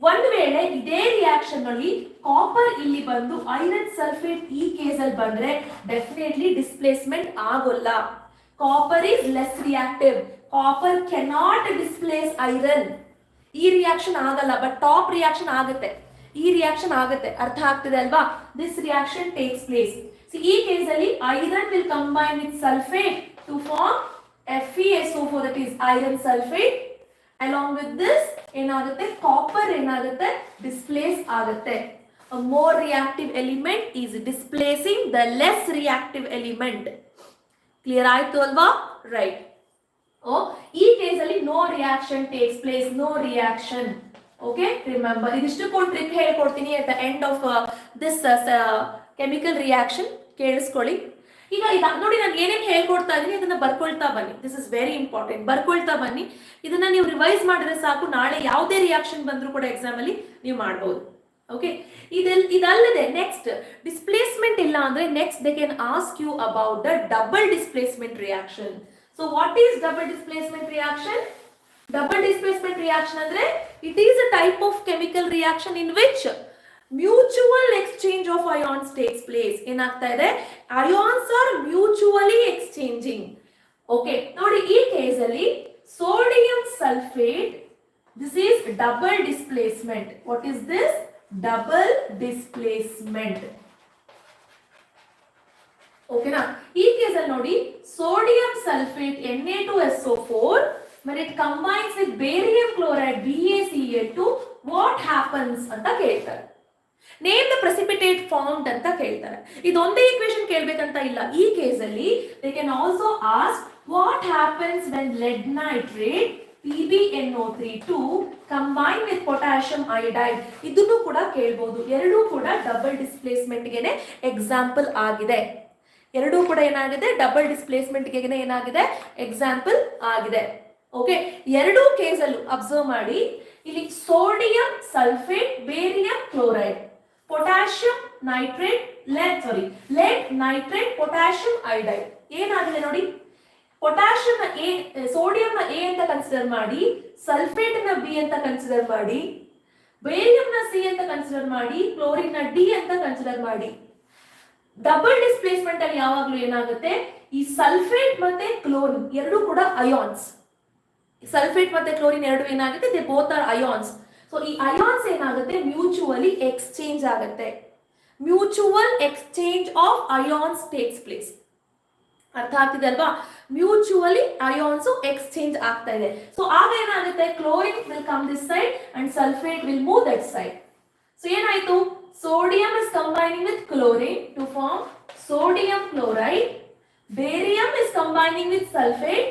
ಒಂದು ವೇಳೆ ಇದೇ ರಿಯಾಕ್ಷನ್ ಅಲ್ಲಿ ಕಾಪರ್ ಇಲ್ಲಿ ಬಂದು ಐರನ್ ಸಲ್ಫೇಟ್ ಈ ಕೇಸ್ ಅಲ್ಲಿ ಬಂದ್ರೆ ಡೆಫಿನೆಟ್ಲಿ ಡಿಸ್ಪ್ಲೇಸ್ಮೆಂಟ್ ಆಗೋಲ್ಲ. Copper is less reactive. Copper cannot displace iron. ಈ ರಿಯಾಕ್ಷನ್ ಆಗಲ್ಲ, ಬಟ್ ಟಾಪ್ ರಿಯಾಕ್ಷನ್ ಆಗುತ್ತೆ. ಈ ರಿಯಾಕ್ಷನ್ ಆಗುತ್ತೆ. ಅರ್ಥ ಆಗ್ತಿದೆ ಅಲ್ವಾ? This reaction takes place. ಈ ಕೇಸ್ ಅಲ್ಲಿ iron will combine with sulphate to form FeSO4, that is iron sulfate, Along with this ಏನಾಗುತ್ತೆ copper ಏನಾಗುತ್ತೆ displace ಆಗುತ್ತೆ. A more reactive element is displacing the less reactive element. Clear ಆಯ್ತು ಅಲ್ವಾ? Right. ಈ ಕೇಸಲ್ಲಿ no reaction takes place, no reaction. Okay, remember ಇದಿಷ್ಟಕ್ಕೊಂದು trick ಹೇಳ್ಕೊಡ್ತೀನಿ at the end of this chemical reaction. ಕೇಳಿಸ್ಕೊಳ್ಳಿ. ಈಗ ನೋಡಿ ನಾನು ಏನೇನು ಹೇಳ್ಕೊಡ್ತಾ ಇದ್ದೀನಿ ಅದನ್ನ ಬರ್ಕೊಳ್ತಾ ಬನ್ನಿ. This is very important. ಬರ್ಕೊಳ್ತಾ ಬನ್ನಿ. ಇದನ್ನ ನೀವು ರಿವೈಸ್ ಮಾಡಿದ್ರೆ ಸಾಕು, ನಾಳೆ ಯಾವುದೇ ರಿಯಾಕ್ಷನ್ ಬಂದರೂ ಕೂಡ ಎಕ್ಸಾಮ್ ಅಲ್ಲಿ ನೀವು ಮಾಡಬಹುದು. ಓಕೆ, ಇದಲ್ಲದೆ ನೆಕ್ಸ್ಟ್ ಡಿಸ್ಪ್ಲೇಸ್ಮೆಂಟ್ ಇಲ್ಲ ಅಂದ್ರೆ next they can ask you about the double displacement reaction. So what is double displacement reaction? Double displacement reaction ಅಂದ್ರೆ it is a type of chemical reaction in which mutual exchange of ions takes place. ಏನಾಗ್ತಾ ಇದೆ? Ions are mutually exchanging. Okay, ನೋಡಿ ಈ ಕೇಸಲ್ಲಿ sodium sulphate, this is double displacement. What is this? Double displacement. ಓಕೆನಾ? ಈ ಕೇಸಲ್ಲಿ ನೋಡಿ sodium sulphate Na2SO4 when it combines with barium chloride BaCl2 what happens ಅಂತ ಕೇಳ್ತಾರೆ. ನೇಮ್ ದ ಪ್ರೆಸಿಪಿಟೇಟ್ ಫಾರ್ಮ್ಡ್ ಅಂತ ಕೇಳ್ತಾರೆ. ಇದೊಂದೇ ಈಕ್ವೇಶನ್ ಕೇಳ್ಬೇಕಂತ ಇಲ್ಲ. ಈ ಕೇಸಲ್ಲಿ they can also ask what happens when LED nitrate PbNO3 combine with potassium iodide. ಇದನ್ನು ಕೂಡ ಕೇಳಬಹುದು. ಎರಡೂ ಕೂಡ ಡಬಲ್ ಡಿಸ್ಪ್ಲೇಸ್ಮೆಂಟ್ ಗೆನೆ ಎಕ್ಸಾಂಪಲ್ ಆಗಿದೆ. ಎರಡೂ ಕೂಡ ಏನಾಗಿದೆ? ಡಬಲ್ ಡಿಸ್ಪ್ಲೇಸ್ಮೆಂಟ್ ಗೆನೆ ಏನಾಗಿದೆ? ಎಕ್ಸಾಂಪಲ್ ಆಗಿದೆ. ಓಕೆ, ಎರಡೂ ಕೇಸಲ್ಲೂ ಅಬ್ಸರ್ವ್ ಮಾಡಿ, ಇಲ್ಲಿ sodium sulphate, barium chloride, potassium nitrate, LED nitrate, potassium iodide. ಏನಾಗಿದೆ ನೋಡಿ, ಪೊಟ್ಯಾಷಿಯಂ ಸೋಡಿಯಂ ನ ಎ ಅಂತ ಕನ್ಸಿಡರ್ ಮಾಡಿ, ಸಲ್ಫೇಟ್ ನ ಬಿ ಅಂತ ಕನ್ಸಿಡರ್ ಮಾಡಿ, ಬೇರಿಯಂ ನ ಸಿ ಅಂತ ಕನ್ಸಿಡರ್ ಮಾಡಿ, ಕ್ಲೋರಿನ್ ನ ಡಿ ಅಂತ ಕನ್ಸಿಡರ್ ಮಾಡಿ. ಡಬಲ್ ಡಿಸ್ಪ್ಲೇಸ್ಮೆಂಟ್ ಅಲ್ಲಿ ಯಾವಾಗ್ಲೂ ಏನಾಗುತ್ತೆ? ಈ ಸಲ್ಫೇಟ್ ಮತ್ತೆ ಕ್ಲೋರಿನ್ ಎರಡೂ ಕೂಡ ಅಯಾನ್ಸ್. ಸಲ್ಫೇಟ್ ಮತ್ತೆ ಕ್ಲೋರಿನ್ ಎರಡು ಏನಾಗುತ್ತೆ? They both are ions. So ಈ ಅಯಾನ್ಸ್ ಏನಾಗುತ್ತೆ? ಮ್ಯೂಚುವಲಿ ಎಕ್ಸ್ಚೇಂಜ್ ಆಗುತ್ತೆ. Mutual exchange of ions takes place. ಅರ್ಥ ಆಗ್ತಿದೆ ಅಲ್ವಾ? ಮ್ಯೂಚುವಲಿ ಅಯಾನ್ಸ್ ಎಕ್ಸ್ಚೇಂಜ್ ಆಗ್ತಾ ಇದೆ. ಸೊ ಆಗ ಏನಾಗುತ್ತೆ? Chlorine will come this side and sulphate will move that side. So ಏನಾಯ್ತು? Sodium is combining with chlorine to form sodium chloride. Barium is combining with sulphate.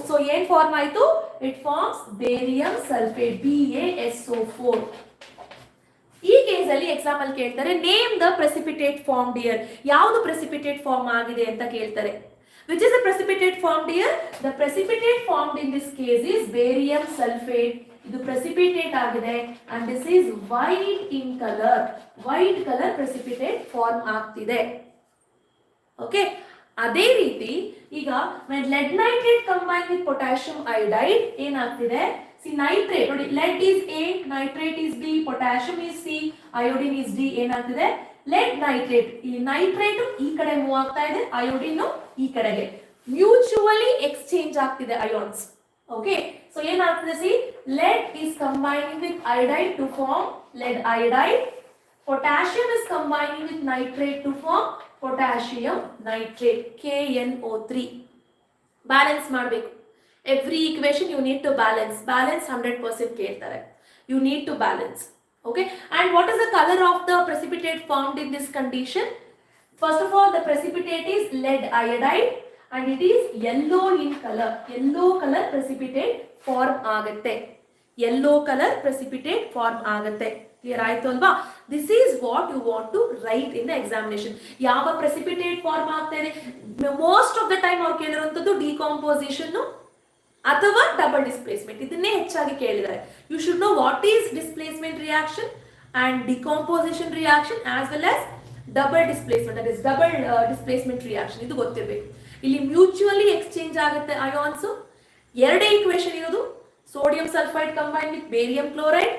So ಏನ್ form ಆಯ್ತು? It forms barium sulphate, BaSO4. ಈ ಕೇಸಲ್ಲಿ exam ಅಲ್ಲಿ ಕೇಳ್ತಾರೆ name the precipitate form dear. ಯಾವುದು precipitate form ಆಗಿದೆ ಅಂತ ಕೇಳ್ತಾರೆ. Which is the precipitate form dear? The precipitate formed in this case is barium sulphate. ಇದು ಪ್ರೆಸಿಪಿಟೇಟ್ ಆಗಿದೆ and this is white in colour. White colour precipitate form ಆಗ್ತಿದೆ. Okay, ಅದೇ ರೀತಿ ಈಗ lead nitrate combine with potassium iodide ಏನಾಗ್ತಿದೆ? See nitrate ನೋಡಿ, lead is A, nitrate is B, potassium is C, iodine is D. ಏನಾಗ್ತಿದೆ? Lead nitrate, ಈ nitrate ಈ ಕಡೆ ಮೂವ್ ಆಗ್ತಾ ಇದೆ, ಅಯೋಡಿನ್ ಈ ಕಡೆಗೆ. ಮ್ಯೂಚುವಲಿ ಎಕ್ಸ್ಚೇಂಜ್ ಆಗ್ತಿದೆ ಅಯಾನ್ಸ್. ಓಕೆ, ಸೊ ಏನಾಗ್ತಿದೆ? See lead is combining with iodide to form LED iodide. Potassium is combining with nitrate to form potassium nitrate, KNO3. Balance ಮಾಡಬೇಕು. Every equation you need to balance. Balance 100% ಕೇಳ್ತಾರೆ. You need to balance. Okay. And what is the color of the precipitate formed in this condition? First of all, the precipitate is lead iodide and it is yellow in color. Yellow color precipitate form ಆಗುತ್ತೆ. Yellow color precipitate form ಆಗುತ್ತೆ. Clear ಆಯ್ತು ಅಲ್ವಾ? This is what you want to write in the examination. ಯಾವ precipitate form ಆಗ್ತಾ ಇದೆ? Most of the time ಅವ್ರು ಕೇಳಿರುವಂತದ್ದು decomposition ಅಥವಾ double displacement. ಇದನ್ನೇ ಹೆಚ್ಚಾಗಿ ಕೇಳಿದ್ದಾರೆ. You should know what is displacement reaction and decomposition reaction as well as double displacement, that is double displacement reaction. ಇದು ಗೊತ್ತಿರಬೇಕು. ಇಲ್ಲಿ mutually exchange ಆಗುತ್ತೆ ಅಯಾನ್ಸ್. ಎರಡೇ ಈಕ್ವೇಶನ್ ಇರೋದು. Sodium sulphide combine with barium chloride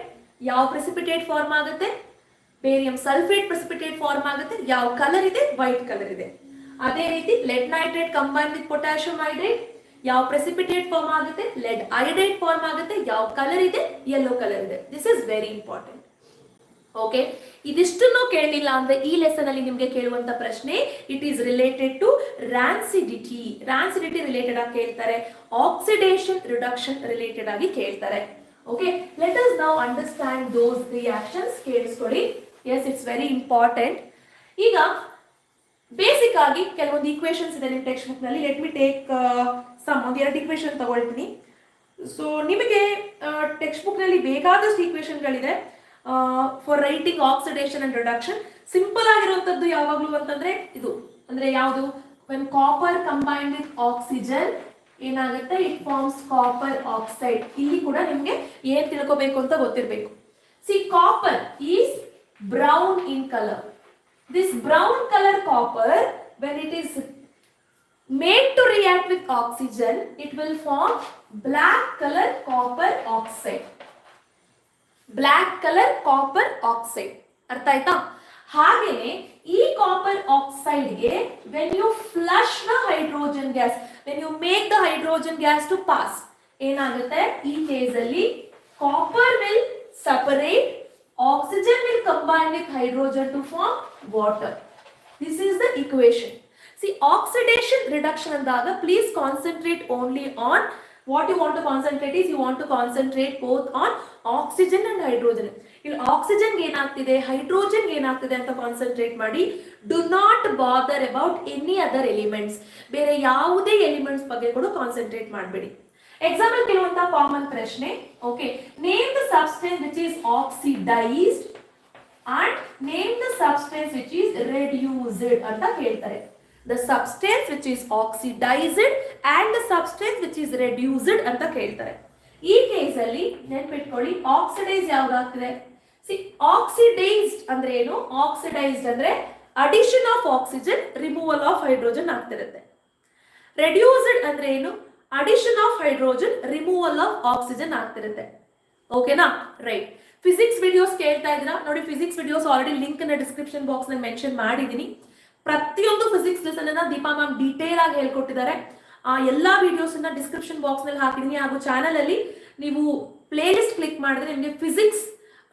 ಯಾವ ಪ್ರೆಸಿಪಿಟೇಟ್ ಫಾರ್ಮ್ ಆಗುತ್ತೆ? Barium sulphate precipitate form ಆಗುತ್ತೆ. ಯಾವ ಕಲರ್ ಇದೆ? ವೈಟ್ ಕಲರ್ ಇದೆ. ಅದೇ ರೀತಿ LED nitrate combine with potassium iodide ಯಾವ ಪ್ರೆಸಿಪಿಟೇಟ್ ಫಾರ್ಮ್ ಆಗುತ್ತೆ? ಲೆಡ್ ಐಡೈಡ್ ಫಾರ್ಮ್ ಆಗುತ್ತೆ. ಯಾವ ಕಲರ್ ಇದೆ? ಯೆಲ್ಲೋ ಕಲರ್ ಇದೆ. This is very important. Okay, ಇದಿಷ್ಟನ್ನು ಕೇಳಲಿಲ್ಲ ಅಂದ್ರೆ ಈ ಲೆಸನ್ ಅಲ್ಲಿ ನಿಮಗೆ ಕೇಳುವಂತ ಪ್ರಶ್ನೆ it is related to ರಾನ್ಸಿಡಿಟಿ. ರಾನ್ಸಿಡಿಟಿ related ಆಗಿ ಕೇಳ್ತಾರೆ, ಆಕ್ಸಿಡೇಷನ್ ರಿಡಕ್ಷನ್ ರಿಲೇಟೆಡ್ ಆಗಿ ಕೇಳ್ತಾರೆ. Okay, let us now understand those reactions. ಕೇಳಿಸ್ಕೊಳ್ಳಿ, ಎಸ್ ಇಟ್ಸ್ ವೆರಿ ಇಂಪಾರ್ಟೆಂಟ್. ಈಗ ಬೇಸಿಕ್ ಆಗಿ ಕೆಲವೊಂದು ಈಕ್ವೇಶನ್ಸ್ ಇದೆ ನಿಮ್ಮ ಟೆಕ್ಸ್ಟ್ ಬುಕ್ ನಲ್ಲಿ. ಲೆಟ್ ಮಿ ಟೇಕ್ ಸಮ್ ಒಂದು 2 ಈಕ್ವೇಶನ್ ತಗೊಳ್ತೀನಿ. ಸೊ ನಿಮಗೆ ಟೆಕ್ಸ್ಟ್ ಬುಕ್ ನಲ್ಲಿ ಬೇಕಾದಷ್ಟು ಈಕ್ವೇಶನ್ಗಳಿದೆ for writing oxidation and reduction. Simple ಆಗಿರುವಂತದ್ದು ಯಾವಾಗಲೂ ಅಂತಂದ್ರೆ ಇದು, ಅಂದ್ರೆ ಯಾವುದು, when copper combined with oxygen ಏನಾಗುತ್ತೆ, ಇಟ್ ಫಾರ್ಮ್ಸ್ ಕಾಪರ್ ಆಕ್ಸೈಡ್. ಇಲ್ಲಿ ಕೂಡ ನಿಮ್ಗೆ ಏನ್ ತಿಳ್ಕೋಬೇಕು ಅಂತ ಗೊತ್ತಿರಬೇಕು. See, copper is brown in colour. This brown color copper, when it is made to react with oxygen, it will form black color copper oxide. Black color copper oxide. ಅರ್ಥ ಆಯ್ತಾ? ಹಾಗೇನೆ ಈ ಕಾಪರ್ ಆಕ್ಸೈಡ್ ಗೆ when you flush the hydrogen gas, when you make the hydrogen gas to pass, ಏನಾಗುತ್ತೆ, ಈ case ಅಲ್ಲಿ copper will separate, oxygen will combine with hydrogen to form water. This is the equation. See, oxidation reduction andaga please concentrate only on what you want to concentrate is, you want to concentrate both on oxygen and hydrogen. ಇಲ್ಲಿ oxygen ಏನಾಗ್ತಿದೆ, hydrogen ಏನಾಗ್ತಿದೆ ಅಂತ concentrate ಮಾಡಿ. Do not bother about any other elements. ಬೇರೆ ಯಾವುದೇ elements ಬಗ್ಗೆ ಕೂಡ concentrate ಮಾಡಬೇಡಿ. ಎಕ್ಸಾಂಪಲ್ ಕೇಳುವಂತ ಕಾಮನ್ ಪ್ರಶ್ನೆ, okay, name the substance which is oxidised and name the substance which is reduced ಅಂತ ಕೇಳ್ತಾರೆ. The substance which is oxidized and the substance which is reduced ಅಂತ ಕೇಳ್ತಾರೆ. ಈ ಕೇಸ್ ಅಲ್ಲಿ ನೆನಪಿಟ್ಕೊಳ್ಳಿ, ಆಕ್ಸಿಡೈಸ್ ಯಾವಾಗ ಆಗ್ತಿದೆ. ಸಿ, ಆಕ್ಸಿಡೈಸ್ಡ್ ಅಂದ್ರೆ ಏನು, ಆಕ್ಸಿಡೈಸ್ಡ್ ಅಂದ್ರೆ addition of oxygen, removal of hydrogen ಆಗ್ತಿರುತ್ತೆ. ರೆಡ್ಯೂಸ್ಡ್ ಅಂದ್ರೆ ಏನು, addition of hydrogen, removal of oxygen ಆಗ್ತಿರುತ್ತೆ. ಓಕೆನಾ, ರೈಟ್. ಫಿಸಿಕ್ಸ್ ವಿಡಿಯೋಸ್ ಕೇಳ್ತಾ ಇದ್ದೀರಾ ನೋಡಿ, ಫಿಸಿಕ್ಸ್ ವಿಡಿಯೋಸ್ ಆಲ್ರೆಡಿ ಲಿಂಕ್ ನ ಡಿಸ್ಕ್ರಿಪ್ಷನ್ ಬಾಕ್ಸ್ ನಲ್ಲಿ ಮೆನ್ಷನ್ ಮಾಡಿದೀನಿ. ಪ್ರತಿಯೊಂದು ಫಿಸಿಕ್ಸ್ ಲೆಸನ್ ಅನ್ನ ದೀಪಾ ಮ್ಯಾಮ್ ಡೀಟೇಲ್ ಆಗಿ ಹೇಳ್ಕೊಟ್ಟಿದ್ದಾರೆ. ಆ ಎಲ್ಲಾ ವಿಡಿಯೋಸ್ ಅನ್ನ ಡಿಸ್ಕ್ರಿಪ್ಷನ್ ಬಾಕ್ಸ್ ನಲ್ಲಿ ಹಾಕಿದೀನಿ. ಹಾಗೂ ಚಾನಲ್ ಅಲ್ಲಿ ನೀವು ಪ್ಲೇ ಲಿಸ್ಟ್ ಕ್ಲಿಕ್ ಮಾಡಿದ್ರೆ ನಿಮಗೆ ಫಿಸಿಕ್ಸ್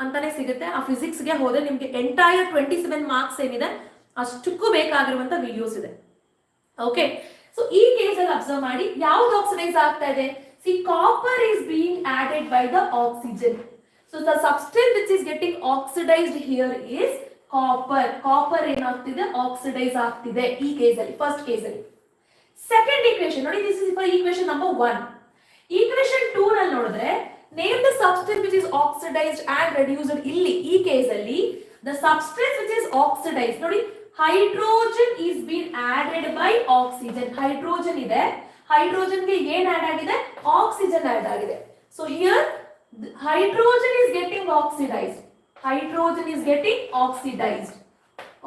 ಅಂತಾನೆ ಸಿಗುತ್ತೆ. ಆ ಫಿಸಿಕ್ಸ್ ಗೆ ಹೋದ್ರೆ ನಿಮ್ಗೆ ಎಂಟೈರ್ 27 ಮಾರ್ಕ್ಸ್ ಏನಿದೆ ಅಷ್ಟಕ್ಕೂ ಬೇಕಾಗಿರುವಂತ ವಿಡಿಯೋಸ್ ಇದೆ. ಓಕೆ, ಸೊ ಈ ಕೇಸ್ ಅಲ್ಲಿ ಅಬ್ಸರ್ವ್ ಮಾಡಿ, ಯಾವ್ದು ಆಕ್ಸಿಡೈಸ್ ಆಗ್ತಾ ಇದೆ. C, copper is being added by the oxygen. So the substance which is getting oxidized here is copper. Copper ಏನಾಗ್ತಿದೆ, ಆಕ್ಸಿಡೈಸ್ ಆಗ್ತಿದೆ ಈ ಕೇಸ್ ಅಲ್ಲಿ, ಫಸ್ಟ್ ಕೇಸ್ ಅಲ್ಲಿ. ಸೆಕೆಂಡ್ ಈಕ್ವೇಶನ್ ನೋಡಿ, this is for equation number 1. Equation 2 ನಲ್ಲಿ ನೋಡಿದ್ರೆ, name the substance which is oxidised and reduced. ಇಲ್ಲಿ ಈ ಕೇಸ್ ಅಲ್ಲಿ the substance which is oxidised ನೋಡಿ, hydrogen is been added by oxygen. Hydrogen ಇದೆ, hydrogen ಗೆ ಏನ್ ಆಡ್ ಆಗಿದೆ, ಆಕ್ಸಿಜನ್ ಆಡ್ ಆಗಿದೆ. So here hydrogen is getting oxidized. Hydrogen is getting oxidized.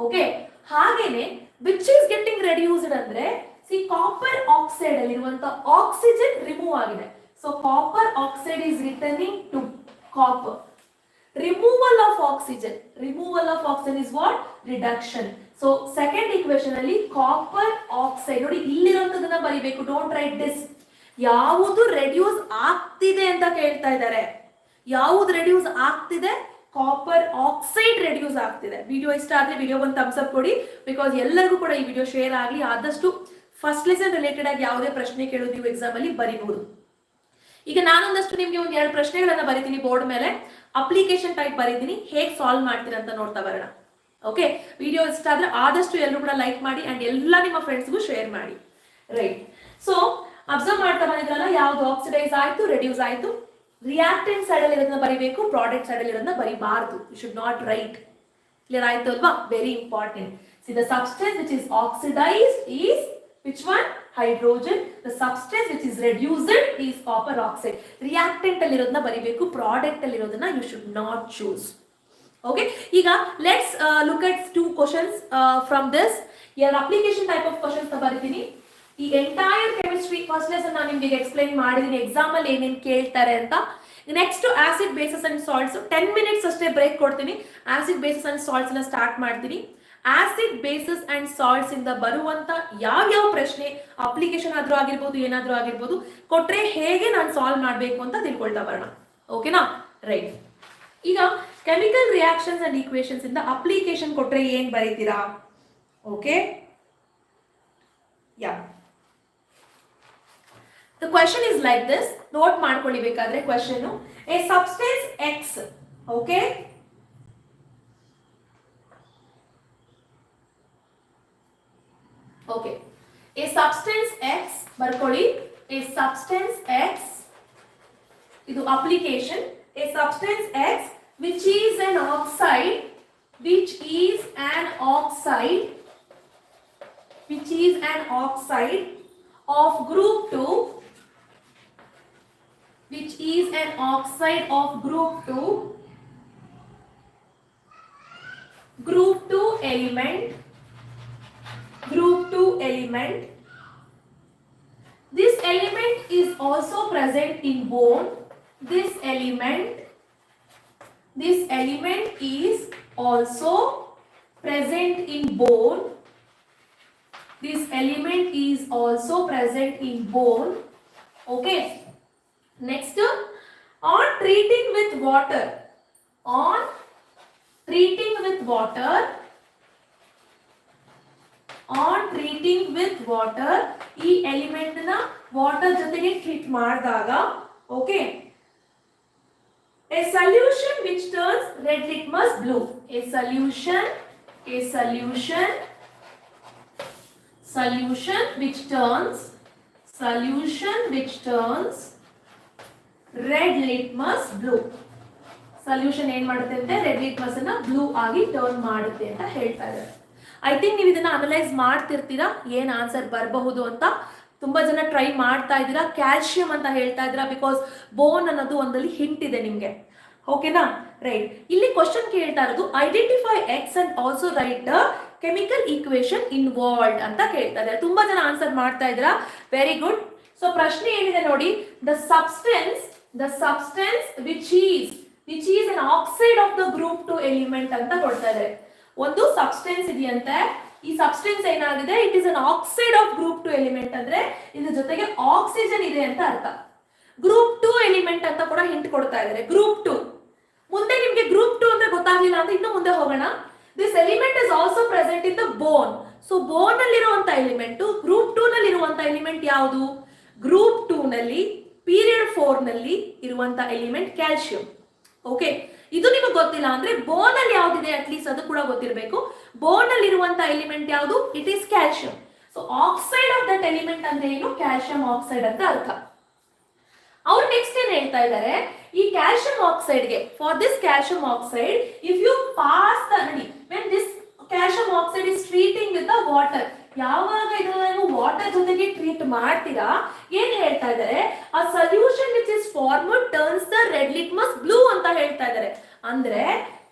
Okay, ಹಾಗೇನೆ which is getting reduced ಅಂದ್ರೆ, see, copper oxide ಅಲ್ಲಿ ಇರುವಂತ ಆಕ್ಸಿಜನ್ ರಿಮೂವ್ ಆಗಿದೆ. So copper oxide is returning to copper. Removal of oxygen. Removal of oxygen is what? Reduction. So second equation ಅಲ್ಲಿ copper oxide ನೋಡಿ, ಇಲ್ಲಿರುವಂತದನ್ನ ಬರಿಬೇಕು. Don't write this. ಯಾವುದು reduce ಆಗ್ತಿದೆ ಅಂತ ಕೇಳ್ತಾ ಇದ್ದಾರೆ. ಯಾವುದು ರೆಡ್ಯೂಸ್ ಆಗ್ತಿದೆ, ಕಾಪರ್ ಆಕ್ಸೈಡ್ ರೆಡ್ಯೂಸ್ ಆಗ್ತಿದೆ. ವಿಡಿಯೋ ಇಷ್ಟ ಆದ್ರೆ ವಿಡಿಯೋ ಒಂದು ಥಮ್ಸ್ ಅಪ್ ಕೊಡಿ, ಬಿಕಾಸ್ ಎಲ್ಲರಿಗೂ ಕೂಡ ಈ ವಿಡಿಯೋ ಶೇರ್ ಆಗಲಿ. ಆದಷ್ಟು ಫಸ್ಟ್ ಲೆಸನ್ ರಿಲೇಟೆಡ್ ಆಗಿ ಯಾವುದೇ ಪ್ರಶ್ನೆ ಕೇಳೋದು ನೀವು ಎಕ್ಸಾಮ್ ಅಲ್ಲಿ ಬರೀಬಹುದು. ಈಗ ನಾನೊಂದಷ್ಟು ನಿಮ್ಗೆ ಒಂದು 2 ಪ್ರಶ್ನೆಗಳನ್ನ ಬರೀತೀನಿ ಬೋರ್ಡ್ ಮೇಲೆ, ಅಪ್ಲಿಕೇಶನ್ ಟೈಪ್ ಬರೀತೀನಿ, ಹೇಗೆ ಸಾಲ್ವ್ ಮಾಡ್ತೀರಾ ಅಂತ ನೋಡ್ತಾ ಬರೋಣ. ಓಕೆ, ವಿಡಿಯೋ ಇಷ್ಟ ಆದ್ರೆ ಆದಷ್ಟು ಎಲ್ಲರೂ ಕೂಡ ಲೈಕ್ ಮಾಡಿ ಅಂಡ್ ಎಲ್ಲ ನಿಮ್ಮ ಫ್ರೆಂಡ್ಸ್ಗೂ ಶೇರ್ ಮಾಡಿ. ರೈಟ್, ಸೊ ಅಬ್ಸರ್ವ್ ಮಾಡ್ತಾ ಬಂದಿದ್ರಲ್ಲ, ಯಾವ್ದು ಆಕ್ಸಿಡೈಸ್ ಆಯ್ತು, ರೆಡ್ಯೂಸ್ ಆಯ್ತು. ರಿಯಾಕ್ಟೆಂಟ್ ಸೈಡ್ ಅಲ್ಲಿ ಇರೋದನ್ನ ಬರಿಬೇಕು, ಪ್ರಾಡಕ್ಟ್ ಸೈಡ್ ಅಲ್ಲಿ ಇರೋದನ್ನ ಬರಿಬಾರ್ದು. You should not write. Clear ಆಯ್ತು ಅಲ್ವಾ? Very important. See, the substance which is oxidised is which one, hydrogen. The substance which is reduced is copper oxide. Reactant ಅಲ್ಲಿ ಇರೋದನ್ನ ಬರಿಬೇಕು, ಪ್ರಾಡಕ್ಟ್ ಅಲ್ಲಿ ಇರೋದನ್ನ you should not choose. Okay, ಈಗ let's look at 2 questions from this. ಎರಡು application type of questions ಬರೀತೀನಿ. ಈ entire chemistry first lesson ನಾನು ನಿಮಗೆ ಎಕ್ಸ್ಪ್ಲೈನ್ ಮಾಡಿದೀನಿ, ಎಕ್ಸಾಮ್ ಅಲ್ಲಿ ಏನೇನು ಕೇಳ್ತಾರೆ ಅಂತ. Next acid bases and salts 10 minutes ಅಷ್ಟೇ ಬ್ರೇಕ್ ಕೊಡ್ತೀನಿ. ಆಸಿಡ್ ಬೇಸಸ್ ಅಂಡ್ ಸಾಲ್ಟ್ಸ್ ನ ಸ್ಟಾರ್ಟ್ ಮಾಡ್ತೀನಿ. ಆಸಿಡ್ ಬೇಸಸ್ ಅಂಡ್ ಸಾಲ್ಟ್ಸ್ ಇಂದ ಬರುವಂತ ಯಾವ ಪ್ರಶ್ನೆ ಅಪ್ಲಿಕೇಶನ್ ಆದ್ರೂ ಆಗಿರ್ಬೋದು, ಏನಾದ್ರೂ ಆಗಿರ್ಬೋದು, ಕೊಟ್ರೆ ಹೇಗೆ ನಾನು ಸಾಲ್ವ್ ಮಾಡ್ಬೇಕು ಅಂತ ತಿಳ್ಕೊಳ್ತಾ ಬರೋಣ. ಓಕೆನಾ, ರೈಟ್. ಈಗ ಕೆಮಿಕಲ್ ರಿಯಾಕ್ಷನ್ಸ್ ಅಂಡ್ ಈಕ್ವೇಷನ್ಸ್ ಇಂದ ಅಪ್ಲಿಕೇಶನ್ ಕೊಟ್ರೆ ಏನ್ ಬರೀತೀರಾ? Okay, yeah. The question is like this. Note ಮಾಡ್ಕೊಳ್ಳಿ ಬೇಕಾದ್ರೆ question. A substance X, okay? Okay. A substance X ಬರ್ಕೊಳ್ಳಿ. A substance X, ಇದು application. A substance X which is an oxide, which is an oxide of group 2, which is an oxide of group 2 element. This element is also present in bone. This element is also present in bone. Okay. Next, on treating with water, ಈ element ನ water ಜೊತೆಗೆ treat ಮಾಡಿದಾಗ, okay, a solution which turns red litmus blue, a solution which turns red litmus blue, solution ಏನ್ ಮಾಡುತ್ತೆ ಅಂದ್ರೆ red litmus ಅನ್ನ blue ಆಗಿ turn ಮಾಡುತ್ತೆ ಅಂತ ಹೇಳ್ತಾ ಇದ್ದಾರೆ. ಐ ಥಿಂಕ್ ನೀವು ಇದನ್ನ ಅನಲೈಸ್ ಮಾಡ್ತಿರ್ತೀರಾ, ಏನ್ ಆನ್ಸರ್ ಬರಬಹುದು ಅಂತ. ತುಂಬಾ ಜನ ಟ್ರೈ ಮಾಡ್ತಾ ಇದ್ದೀರಾ. ಕ್ಯಾಲ್ಸಿಯಂ ಅಂತ ಹೇಳ್ತಾ ಇದ್ದೀರಾ, ಬಿಕಾಸ್ ಬೋನ್ ಅನ್ನೋದು ಒಂದಲ್ಲಿ ಹಿಂಟ್ ಇದೆ ನಿಮ್ಗೆ. ಓಕೆನಾ, ರೈಟ್. ಇಲ್ಲಿ ಕ್ವಶನ್ ಕೇಳ್ತಾ ಇರೋದು identify X and also right chemical equation involved ಅಂತ ಕೇಳ್ತಾ ಇದ್ದಾರೆ. ತುಂಬಾ ಜನ ಆನ್ಸರ್ ಮಾಡ್ತಾ ಇದ್ದೀರಾ, ವೆರಿ ಗುಡ್. ಸೊ ಪ್ರಶ್ನೆ ಏನಿದೆ ನೋಡಿ, the substance which is an oxide of the group 2 element ಅಂತ ಕೊಡ್ತಾ ಇದ್ದಾರೆ. ಒಂದು ಸಬ್ಸ್ಟೆನ್ಸ್ ಇದೆಯಂತೆ, ಈ ಸಬ್ಸ್ಟೆನ್ಸ್ ಏನಾಗಿದೆ, it is an oxide of group 2 element, ಅಂದ್ರೆ ಇದ್ರ ಜೊತೆಗೆ ಆಕ್ಸಿಜನ್ ಇದೆ ಅಂತ ಅರ್ಥ. ಗ್ರೂಪ್ 2 ಎಲಿಮೆಂಟ್ ಅಂತ ಕೂಡ ಹಿಂಟ್ ಕೊಡ್ತಾ ಇದ್ದಾರೆ. ಗ್ರೂಪ್ 2 ಮುಂದೆ ನಿಮ್ಗೆ ಗ್ರೂಪ್ 2 ಅಂದ್ರೆ ಗೊತ್ತಾಗ್ಲಿಲ್ಲ ಅಂತ ಇನ್ನು ಮುಂದೆ ಹೋಗೋಣ. This element is also present in the bone. So bone ಅಲ್ಲಿ ಇರುವಂತ ಎಲಿಮೆಂಟ್, ಗ್ರೂಪ್ 2 ನಲ್ಲಿ ಇರುವಂತ ಎಲಿಮೆಂಟ್ ಯಾವುದು? ಗ್ರೂಪ್ 2 ನಲ್ಲಿ ಪೀರಿಯಡ್ 4 ನಲ್ಲಿ ಇರುವಂತ ಎಲಿಮೆಂಟ್ ಕ್ಯಾಲ್ಸಿಯಂ. ಓಕೆ, ಇದು ನಿಮಗೆ ಗೊತ್ತಿಲ್ಲ ಅಂದ್ರೆ ಬೋನ್ ಅಲ್ಲಿ ಯಾವ್ದಿದೆ ಅಟ್ಲೀಸ್ಟ್ ಅದು ಕೂಡ ಗೊತ್ತಿರಬೇಕು. ಬೋನ್ ಅಲ್ಲಿ ಇರುವಂತ ಎಲಿಮೆಂಟ್ ಯಾವುದು? It is calcium. So oxide of that element ಅಂದ್ರೆ ಏನು? ಕ್ಯಾಲ್ಸಿಯಂ ಆಕ್ಸೈಡ್ ಅಂತ ಅರ್ಥ. ಅವ್ರು ನೆಕ್ಸ್ಟ್ ಏನ್ ಹೇಳ್ತಾ ಇದ್ದಾರೆ, ಈ ಕ್ಯಾಲ್ಸಿಯಂ ಆಕ್ಸೈಡ್ ಗೆ, for this calcium oxide if you pass the ನೋಡಿ, when this calcium oxide is treating with the water, ಯಾವಾಗ ಇದನ್ನ ನೀವು ವಾಟರ್ ಜೊತೆಗೆ ಟ್ರೀಟ್ ಮಾಡ್ತೀರಾ, ಏನ್ ಹೇಳ್ತಾ ಇದ್ದಾರೆ, ಆ solution which is formed turns the red litmus blue ಅಂತ ಹೇಳ್ತಾ ಇದ್ದಾರೆ. ಅಂದ್ರೆ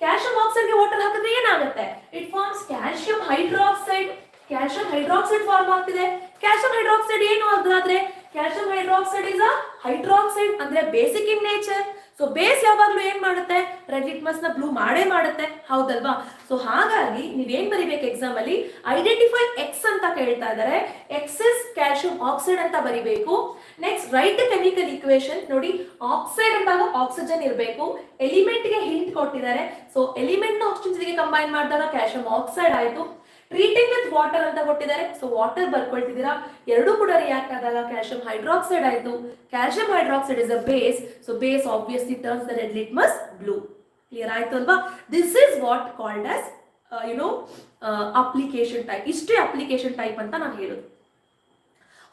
ಕ್ಯಾಲ್ಸಿಯಂ ಆಕ್ಸೈಡ್ ಗೆ ವಾಟರ್ ಹಾಕಿದ್ರೆ ಏನಾಗುತ್ತೆ? It forms calcium hydroxide. Calcium hydroxide form ಆಗ್ತಿದೆ. ಕ್ಯಾಲ್ಸಿಯಂ ಹೈಡ್ರಾಕ್ಸೈಡ್ ಏನು ಹಾಗಾದ್ರೆ? Calcium hydroxide is a hydroxide, ಅಂದ್ರೆ basic in nature. So base ಯಾವಾಗ್ಲೂ ಏನ್ ಮಾಡುತ್ತೆ? ರೆಡ್ ಲಿಟ್ಮಸ್ ನ ಬ್ಲೂ ಮಾಡೇ ಮಾಡುತ್ತೆ, ಹೌದಲ್ವಾ? ಸೊ ಹಾಗಾಗಿ ನೀವೇನ್ ಬರಿಬೇಕು ಎಕ್ಸಾಮ್ ಅಲ್ಲಿ, ಐಡೆಂಟಿಫೈ ಎಕ್ಸ್ ಅಂತ ಕೇಳ್ತಾ ಇದ್ದಾರೆ, ಎಕ್ಸ್ ಇಸ್ ಕ್ಯಾಲ್ಸಿಯಂ ಆಕ್ಸೈಡ್ ಅಂತ ಬರಿಬೇಕು. Next right chemical equation. ನೋಡಿ, ಆಕ್ಸೈಡ್ ಅಂದಾಗ ಆಕ್ಸಿಜನ್ ಇರಬೇಕು, ಎಲಿಮೆಂಟ್ ಗೆ ಹಿಂಟ್ ಕೊಟ್ಟಿದ್ದಾರೆ. ಸೊ ಎಲಿಮೆಂಟ್ ನ ಆಕ್ಸಿಜನ್ ಜೊತೆಗೆ ಕಂಬೈನ್ ಮಾಡಿದಾಗ ಕ್ಯಾಲ್ಸಿಯಂ ಆಕ್ಸೈಡ್ ಆಯ್ತು. ಟ್ರೀಟಿಂಗ್ ವಿತ್ ವಾಟರ್ ಅಂತ ಕೊಟ್ಟಿದ್ದಾರೆ, ಸೊ ವಾಟರ್ ಬರ್ಕೊಳ್ತಿದ್ದೀರಾ. ಎರಡೂ ಕೂಡ ರಿಯಾಕ್ಟ್ ಆದಾಗ ಕ್ಯಾಲ್ಸಿಯಂ ಹೈಡ್ರಾಕ್ಸೈಡ್ ಆಯ್ತು. Calcium hydroxide is a base, so base obviously turns the red litmus blue. Clear ಆಯ್ತು ಅಲ್ವಾ? This is what called as application type. ಇಷ್ಟೇ ಅಪ್ಲಿಕೇಶನ್ ಟೈಪ್ ಅಂತ ನಾನು ಹೇಳೋದು.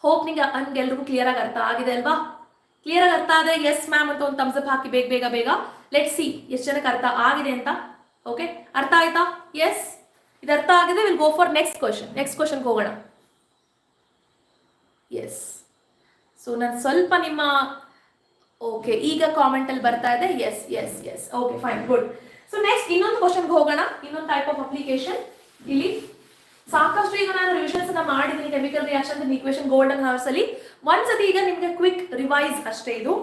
ಹೋಪ್ ನಿಮ್ಗೆಲ್ರಿಗೂ ಕ್ಲಿಯರ್ ಆಗಿ ಅರ್ಥ ಆಗಿದೆ ಅಲ್ವಾ? ಕ್ಲಿಯರ್ ಆಗಿ ಅರ್ಥ ಆದ್ರೆ ಎಸ್ ಮ್ಯಾಮ್ ಅಂತ ಒಂದು ಥಮ್ಸ್ ಅಪ್ ಹಾಕಿ ಬೇಗ. ಲೆಟ್ ಸಿ ಎಷ್ಟು ಜನಕ್ಕೆ ಅರ್ಥ ಆಗಿದೆ ಅಂತ. ಓಕೆ, ಅರ್ಥ ಆಯ್ತಾ? ಎಸ್, ಇದು ಅರ್ಥ ಆಗಿದೆ. Will go for next question ಹೋಗೋಣ. ಎಸ್, ಸೊ ನಾನು ಸ್ವಲ್ಪ ನಿಮ್ಮ ಓಕೆ ಈಗ ಕಾಮೆಂಟ್ ಅಲ್ಲಿ ಬರ್ತಾ ಇದೆ. Yes okay fine, good. So next ಇನ್ನೊಂದು ಕ್ವಶನ್ಗೆ ಹೋಗೋಣ. ಇನ್ನೊಂದು ಟೈಪ್ ಆಫ್ ಅಪ್ಲಿಕೇಶನ್. ಇಲ್ಲಿ ಸಾಕಷ್ಟು ಈಗ ನಾನು ರಿವಿಷನ್ಸ್ ಅನ್ನ ಮಾಡಿದ್ದೀನಿ chemical reaction and equation golden hours ಅಲ್ಲಿ. ಒಂದ್ಸತಿ ಈಗ ನಿಮ್ಗೆ ಕ್ವಿಕ್ ರಿವೈಸ್ ಅಷ್ಟೇ. ಇದು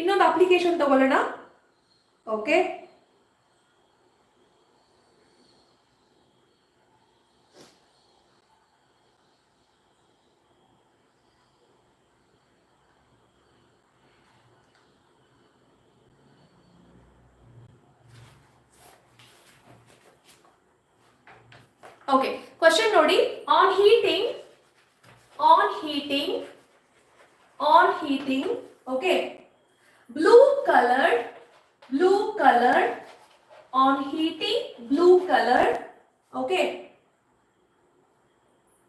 ಇನ್ನೊಂದು ಅಪ್ಲಿಕೇಶನ್ ತಗೊಳ್ಳೋಣ. ಓಕೆ, ಓಕೆ, ಕ್ವಶನ್ ನೋಡಿ. On heating, okay, blue colored, on heating, blue colored, okay,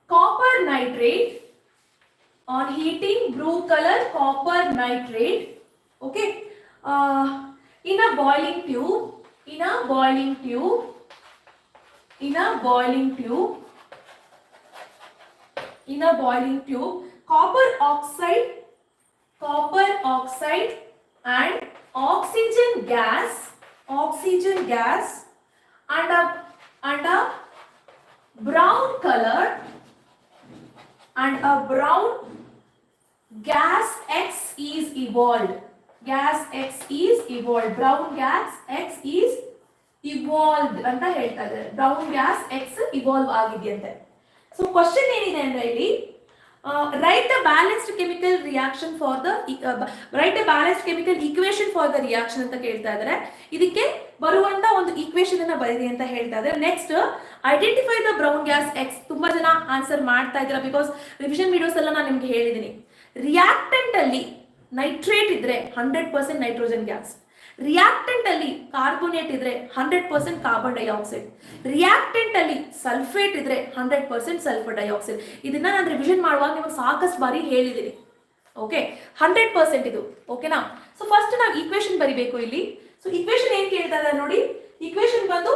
copper nitrate, on heating, blue color copper nitrate, okay, in a boiling tube, copper oxide and oxygen gas and a brown color and a brown gas X is evolved. Brown gas X is evolved ಅಂತ ಹೇಳ್ತಾ ಇದ್ದಾರೆ. Brown gas X evolve ಆಗಿದೆಯಂತೆ. So question ಏನಿದೆ ಅಂದ್ರೆ ಇಲ್ಲಿ write a balanced chemical reaction for the write a balanced chemical equation for the reaction ಅಂತ ಕೇಳ್ತಾ ಇದ್ದಾರೆ. ಇದಕ್ಕೆ ಬರುವಂತ ಒಂದು ಈಕ್ವೇಶನ್ ಅನ್ನ ಬರೀರಿ ಅಂತ ಹೇಳ್ತಾ ಇದ್ದಾರೆ. Next identify the brown gas X. ತುಂಬಾ ಜನ ಆನ್ಸರ್ ಮಾಡ್ತಾ ಇದ್ದೀರಾ, ಬಿಕಾಸ್ ರಿವಿಷನ್ ವಿಡಿಯೋಸ್ ಎಲ್ಲ ನಾನು ನಿಮ್ಗೆ ಹೇಳಿದ್ದೀನಿ. ರಿಯಾಕ್ಟೆಂಟ್ ಅಲ್ಲಿ ನೈಟ್ರೇಟ್ ಇದ್ರೆ 100% ನೈಟ್ರೋಜನ್ ಗ್ಯಾಸ್, ರಿಯಾಕ್ಟೆಂಟ್ ಅಲ್ಲಿ ಕಾರ್ಬೋನೇಟ್ ಇದ್ರೆ 100% ಕಾರ್ಬನ್ ಡೈಆಕ್ಸೈಡ್, ರಿಯಾಕ್ಟೆಂಟ್ ಅಲ್ಲಿ ಸಲ್ಫೇಟ್ ಇದ್ರೆ 100% ಸಲ್ಫರ್ ಡೈಆಕ್ಸೈಡ್. ಇದನ್ನ ನಾನು ರಿವಿಷನ್ ಮಾಡುವಾಗ ನಿಮಗೆ ಸಾಕಷ್ಟು ಬಾರಿ ಹೇಳಿದ್ದೀನಿ. ಓಕೆ, 100% ಇದು. ಓಕೆನಾ? ಸೊ ಫಸ್ಟ್ ನಾವು ಈಕ್ವೇಶನ್ ಬರಿಬೇಕು ಇಲ್ಲಿ. ಸೊ ಈಕ್ವೇಶನ್ ಏನ್ ಕೇಳ್ತಾ ಇದ್ದಾರೆ ನೋಡಿ. ಈಕ್ವೇಶನ್ ಬಂದು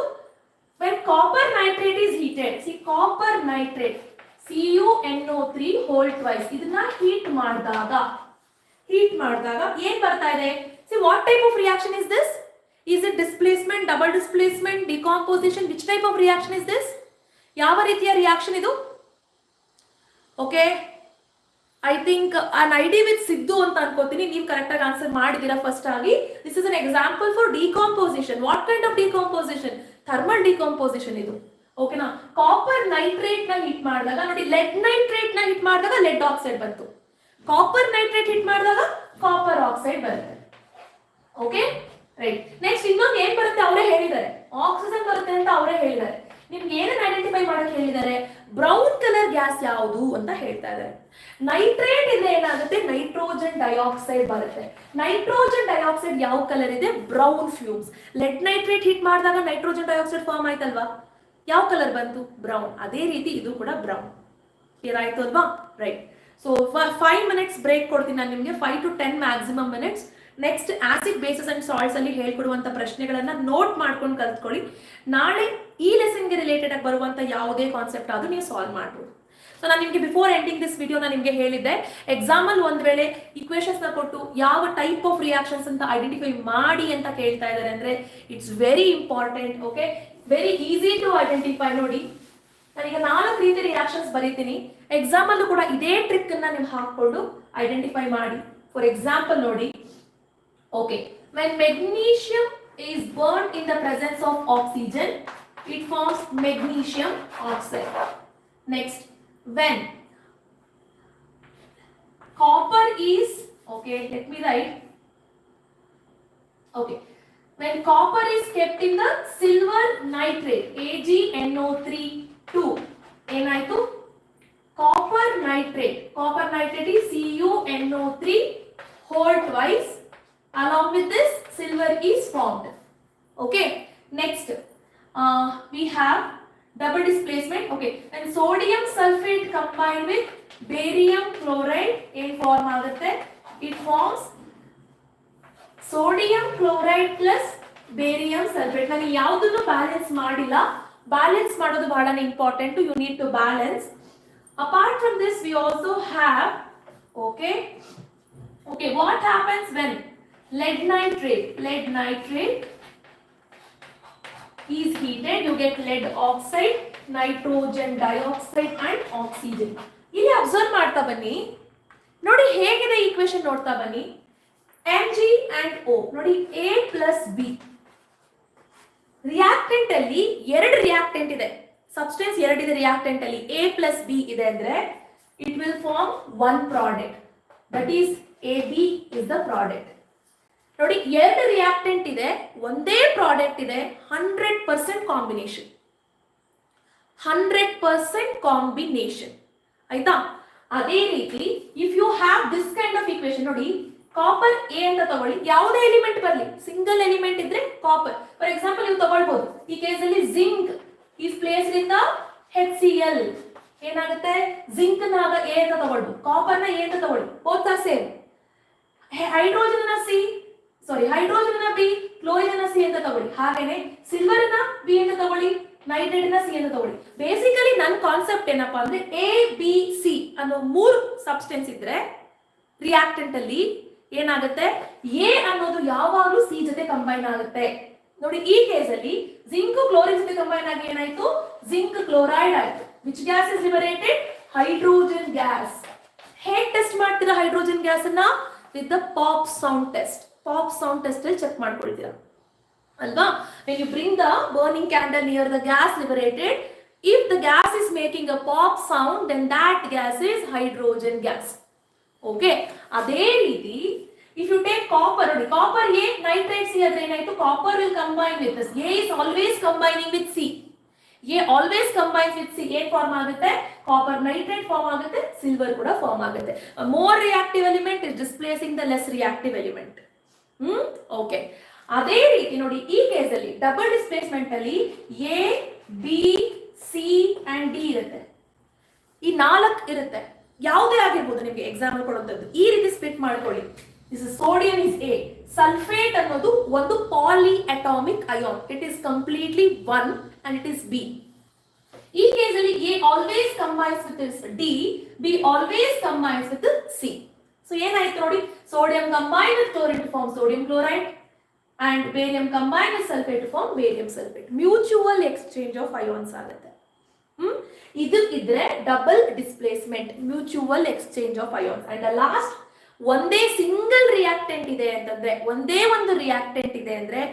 when copper nitrate is heated, see copper nitrate CuNO3 whole twice, ಇದನ್ನ ಹೀಟ್ ಮಾಡಿದಾಗ ಏನ್ ಬರ್ತಾ ಇದೆ? See what type of reaction is this? Is it displacement, double displacement, decomposition? Which type of reaction is this? ಯಾವ ರೀತಿಯ reaction ಇದು? Okay, I think an ID with Siddu ಅಂತ ಅನ್ಕೋತೀನಿ. ನೀವು ಕರೆಕ್ಟ್ ಆಗಿ ಆನ್ಸರ್ ಮಾಡಿದೀರಾ ಫಸ್ಟ್ ಆಗಿ. This is an example for decomposition. What kind of decomposition? Thermal decomposition ಇದು. ಓಕೆನಾ? ಕಾಪರ್ ನೈಟ್ರೇಟ್ ನ ಹೀಟ್ ಮಾಡಿದಾಗ ನೋಡಿ, ಲೆಡ್ ನೈಟ್ರೇಟ್ ನ ಹೀಟ್ ಮಾಡಿದಾಗ ಲೆಡ್ ಆಕ್ಸೈಡ್ ಬಂತು, ಕಾಪರ್ ನೈಟ್ರೇಟ್ ಹೀಟ್ ಮಾಡಿದಾಗ ಕಾಪರ್ ಆಕ್ಸೈಡ್ ಬರುತ್ತೆ. Okay, right. ನೆಕ್ಸ್ಟ್ ಇನ್ನೊಂದು ಏನ್ ಬರುತ್ತೆ ಅವರೇ ಹೇಳಿದ್ದಾರೆ, ಆಕ್ಸಿಜನ್ ಬರುತ್ತೆ ಅಂತ ಅವರೇ ಹೇಳಿದ್ದಾರೆ. ನಿಮ್ಗೆ ಏನನ್ನ ಐಡೆಂಟಿಫೈ ಮಾಡಕ್ಕೆ ಹೇಳಿದ್ದಾರೆ? ಬ್ರೌನ್ ಕಲರ್ ಗ್ಯಾಸ್ ಯಾವುದು ಅಂತ ಹೇಳ್ತಾ ಇದ್ದಾರೆ. ನೈಟ್ರೇಟ್ ಇದ್ರೆ ಏನಾಗುತ್ತೆ? ನೈಟ್ರೋಜನ್ ಡೈಆಕ್ಸೈಡ್ ಬರುತ್ತೆ. ನೈಟ್ರೋಜನ್ ಡೈಆಕ್ಸೈಡ್ ಯಾವ ಕಲರ್ ಇದೆ? Brown fumes. LED nitrate heat ಮಾಡಿದಾಗ ನೈಟ್ರೋಜನ್ ಡೈಆಕ್ಸೈಡ್ ಫಾರ್ಮ್ ಆಯ್ತಲ್ವಾ? ಯಾವ ಕಲರ್ ಬಂತು? ಬ್ರೌನ್. ಅದೇ ರೀತಿ ಇದು ಕೂಡ ಬ್ರೌನ್. ಕ್ಲಿಯರ್ ಆಯ್ತು ಅಲ್ವಾ? ರೈಟ್. ಸೊ 5 minutes ಬ್ರೇಕ್ ಕೊಡ್ತೀನಿ ನಾನು ನಿಮಗೆ, 5 to 10 maximum minutes. Next acid bases and salts ಅಲ್ಲಿ ಹೇಳ್ಕೊಡುವಂತ ಪ್ರಶ್ನೆಗಳನ್ನ ನೋಟ್ ಮಾಡ್ಕೊಂಡು ಕಲ್ತ್ಕೊಳ್ಳಿ. ನಾಳೆ ಈ ಲೆಸನ್ಗೆ ರಿಲೇಟೆಡ್ ಆಗಿ ಬರುವಂತ ಯಾವುದೇ ಕಾನ್ಸೆಪ್ಟ್ ಆದ್ರೂ ನೀವು ಸಾಲ್ವ್ ಮಾಡ್ಬೋದು. ಸೊ ನಾನು ನಿಮಗೆ ಬಿಫೋರ್ ಎಂಡಿಂಗ್ ದಿಸ್ ವಿಡಿಯೋ ನಾನು ನಿಮಗೆ ಹೇಳಿದ್ದೆ, ಎಕ್ಸಾಮ್ ಅಲ್ಲಿ ಒಂದ್ ವೇಳೆ ಇಕ್ವೇಶನ್ಸ್ ನ ಕೊಟ್ಟು ಯಾವ ಟೈಪ್ ಆಫ್ ರಿಯಾಕ್ಷನ್ಸ್ ಅಂತ ಐಡೆಂಟಿಫೈ ಮಾಡಿ ಅಂತ ಕೇಳ್ತಾ ಇದ್ದಾರೆ ಅಂದ್ರೆ it's very important. Okay, very easy to identify. ನೋಡಿ, ನಾನೀಗ 4 ರೀತಿ ರಿಯಾಕ್ಷನ್ಸ್ ಬರೀತೀನಿ. ಎಕ್ಸಾಮ್ ಅಲ್ಲೂ ಕೂಡ ಇದೇ ಟ್ರಿಕ್ ಅನ್ನ ನೀವು ಹಾಕೊಂಡು ಐಡೆಂಟಿಫೈ ಮಾಡಿ. ಫಾರ್ ಎಕ್ಸಾಂಪಲ್ ನೋಡಿ, okay, when magnesium is burnt in the presence of oxygen, it forms magnesium oxide. Next, when copper is, okay, let me write, okay, when copper is kept in the silver nitrate, AgNO3 ಏನಾಯ್ತು? copper nitrate is CuNO3 whole twice. Along with this, silver is formed. Okay, next we have double displacement. Okay, when sodium sulfate combined with barium chloride in form ಆಗುತ್ತೆ, it forms sodium chloride plus barium sulfate. ನಾನು ಯಾವುದನ್ನು balance ಮಾಡಿಲ್ಲ, balance ಮಾಡೋದು ಬಹಳ important. you need to balance. Apart from this, we also have, okay, what happens when lead nitrate is heated? You get lead oxide, nitrogen dioxide and oxygen. ಇಲ್ಲಿ observe ಮಾಡ್ತಾ ಬನ್ನಿ. ನೋಡಿ ಹೇಗಿದೆ ಈಕ್ವೇಶನ್, ನೋಡ್ತಾ ಬನ್ನಿ. Mg and O ನೋಡಿ, A plus B. Reactant ಅಲ್ಲಿ 2 reactant ಇದೆ, ಸಬ್ಸ್ಟೆನ್ಸ್ 2 ಇದೆ ರಿಯಾಕ್ಟೆಂಟ್ ಅಲ್ಲಿ. A plus B ಇದೆ ಅಂದ್ರೆ it will form one product, that is AB is the product. ನೋಡಿ, 2 ರಿಯಾಕ್ಟೆಂಟ್ ಇದೆ, ಒಂದೇ ಪ್ರಾಡಕ್ಟ್ ಇದೆ, 100% ಕಾಂಬಿನೇಷನ್. 100% ಕಾಂಬಿನೇಷನ್. ಆಯ್ತಾ? ಅದೇ ರೀತಿ if you have this kind of equation, ನೋಡಿ ಕಾಪರ್ ಎ ಅಂತ ತಗೊಳ್ಳಿ, ಯಾವುದೇ ಎಲಿಮೆಂಟ್ ಬರಲಿ, ಸಿಂಗಲ್ ಎಲಿಮೆಂಟ್ ಇದ್ರೆ ಕಾಪರ್. ಫಾರ್ ಎಕ್ಸಾಂಪಲ್ ನೀವು ತಗೊಳ್ಬಹುದು, ಈ ಕೇಸಲ್ಲಿ zinc is placed in the HCl. ಏನಾಗುತ್ತೆ, ಜಿಂಕ್ ನಾಗ ಎ ಅಂತ ತಗೊಳ್ಬಹುದು, ಕಾಪರ್ ನ ಎ ಅಂತ ತಗೊಳ್ಳಿ, ಬೋತ್ ಆರ್ ಸೇಮ್. ಹೈಡ್ರೋಜನ್ ನ ಸಿ, ಸಾರಿ ಹೈಡ್ರೋಜನ್ ನ ಬಿ, ಕ್ಲೋರಿನ್ ನ ಸಿ ಅಂತ ತಗೊಳ್ಳಿ. ಹಾಗೇನೆ ಸಿಲ್ವರ್ ನ ಬಿ ಅಂತ ತಗೊಳ್ಳಿ, ನೈಟ್ರೇಟ್ ನ ಸಿ ಅಂತ ತಗೊಳ್ಳಿ. ಬೇಸಿಕಲಿ ನನ್ನ ಕಾನ್ಸೆಪ್ಟ್ ಏನಪ್ಪಾ ಅಂದ್ರೆ ಎ ಬಿ ಸಿ ಅನ್ನೋ 3 ಸಬ್ಸ್ಟೆನ್ಸ್ ಇದ್ರೆ ರಿಯಾಕ್ಟೆಂಟ್ ಅಲ್ಲಿ ಏನಾಗುತ್ತೆ, ಎ ಅನ್ನೋದು ಯಾವಾಗಲೂ ಸಿ ಜೊತೆ ಕಂಬೈನ್ ಆಗುತ್ತೆ. ನೋಡಿ ಈ ಕೇಸಲ್ಲಿ ಜಿಂಕ್ ಕ್ಲೋರಿನ್ ಜೊತೆ ಕಂಬೈನ್ ಆಗಿ ಏನಾಯ್ತು, ಜಿಂಕ್ ಕ್ಲೋರೈಡ್ ಆಯ್ತು. Which gas is liberated, hydrogen gas. ಹೇಗೆ ಟೆಸ್ಟ್ ಮಾಡ್ತೀರಾ ಹೈಡ್ರೋಜನ್ ಗ್ಯಾಸ್ ಅನ್ನ, with the pop sound test. Pop sound test ಅಲ್ಲಿ ಚೆಕ್ ಮಾಡ್ಕೊಳ್ತೀರಾ ಅಲ್ವಾ. when you bring the burning candle near the gas liberated, if the gas is making a pop sound, then that gas is hydrogen gas. Okay, ಅದೇ ರೀತಿ if you take copper, ನೋಡಿ copper A nitrate C ಆದ್ರೆ ಏನಾಯ್ತು, copper will combine with this. A is always combining with C. A always combines with C. ಏನ್ form ಆಗುತ್ತೆ, copper nitrate form ಆಗುತ್ತೆ, silver ಕೂಡ form ಆಗುತ್ತೆ. A more reactive element is displacing the less reactive element. Okay, ಅದೇ ರೀತಿ ನೋಡಿ ಈ ಕೇಸಲ್ಲಿ ಡಬಲ್ ಡಿಸ್ಪ್ಲೇಸ್ಮೆಂಟ್ ಅಲ್ಲಿ A B C and D ಇರುತ್ತೆ, ಈ 4 ಇರುತ್ತೆ. ಯಾವುದೇ ಆಗಿರ್ಬೋದು, ನಿಮಗೆ ಎಕ್ಸಾಂಪಲ್ ಕೊಡುವಂಥದ್ದು ಈ ರೀತಿ ಸ್ಪ್ಲಿಟ್ ಮಾಡ್ಕೊಳ್ಳಿ. This is sodium is A, sulphate ಅನ್ನೋದು ಒಂದು polyatomic ion, it is completely 1 and it is B. ಈ ಕೇಸಲ್ಲಿ A always combines with D, B always combines with C. So ಏನಾಯ್ತು ನೋಡಿ, sodium combine with chlorine to form sodium chloride and barium combined with sulfate to form barium sulfate. Mutual exchange of ions ಆಗುತ್ತೆ. ಇದು ಇದ್ರೆ double displacement, mutual exchange of ions. And last, ಒಂದೇ single reactant ಇದೆ ಅಂತಂದ್ರೆ, ಒಂದೇ ಒಂದು reactant ಇದೆ ಅಂದ್ರೆ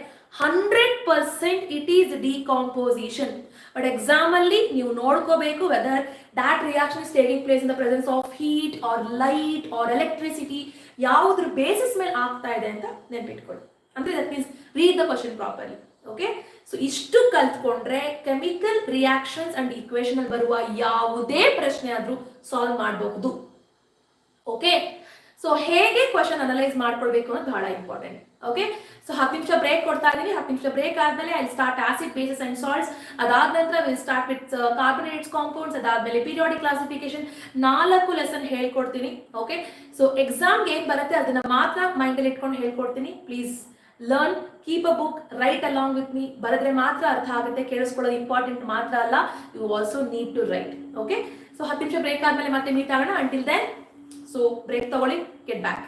100% it is decomposition. But exam ಅಲ್ಲಿ ನೀವು ನೋಡ್ಕೋಬೇಕು weather that reaction is taking place in the presence of heat or light or electricity, ಯಾವುದ್ರ ಬೇಸಿಸ್ ಮೇಲೆ ಆಗ್ತಾ ಇದೆ ಅಂತ ನೆನಪಿಟ್ಕೊಳ್ಳಿ. ಅಂದ್ರೆ that means read the question properly. Okay, so ಇಷ್ಟು ಕಲ್ತ್ಕೊಂಡ್ರೆ ಕೆಮಿಕಲ್ ರಿಯಾಕ್ಷನ್ಸ್ ಅಂಡ್ ಈಕ್ವೇಶನ್ ಅಲ್ಲಿ ಬರುವ ಯಾವುದೇ ಪ್ರಶ್ನೆ ಆದ್ರೂ ಸಾಲ್ವ್ ಮಾಡಬಹುದು. ಓಕೆ, ಸೊ ಹೇಗೆ ಕ್ವಶನ್ ಅನಲೈಸ್ ಮಾಡ್ಕೊಳ್ಬೇಕು ಅನ್ನೋದು ಬಹಳ ಇಂಪಾರ್ಟೆಂಟ್. ಓಕೆ, ಸೊ 10 ನಿಮಿಷ ಬ್ರೇಕ್ ಕೊಡ್ತಾ ಇದೀನಿ. 10 ನಿಮಿಷ ಬ್ರೇಕ್ ಆದ್ಮೇಲೆ I start acid, bases and salts. ಅದಾದ ನಂತರ will start with carbonates, compounds. ಅದಾದ್ಮೇಲೆ ಪೀರಿಯಾಡಿಕ್ ಕ್ಲಾಸಿಫಿಕೇಶನ್ 4 ಲೆಸನ್ ಹೇಳ್ಕೊಡ್ತೀನಿ. ಓಕೆ, ಸೊ ಎಕ್ಸಾಮ್ಗೆ ಏನ್ ಬರುತ್ತೆ ಅದನ್ನ ಮಾತ್ರ ಮೈಂಡ್ ಅಲ್ಲಿ ಇಟ್ಕೊಂಡು ಹೇಳ್ಕೊಡ್ತೀನಿ. Please learn, keep a book, write along with me. ಬರೆದ್ರೆ ಮಾತ್ರ ಅರ್ಥ ಆಗುತ್ತೆ, ಕೇಳಿಸ್ಕೊಳ್ಳೋದು ಇಂಪಾರ್ಟೆಂಟ್ ಮಾತ್ರ ಅಲ್ಲ, you also need to write. Okay, so 10 ನಿಮಿಷ ಬ್ರೇಕ್ ಆದ್ಮೇಲೆ ಮತ್ತೆ ಮೀಟ್ ಆಗೋಣ. ಅಂಟಿಲ್ ದೆನ್, ಸೊ ಬ್ರೇಕ್ ತಗೊಳ್ಳಿ, ಗೆಟ್ ಬ್ಯಾಕ್.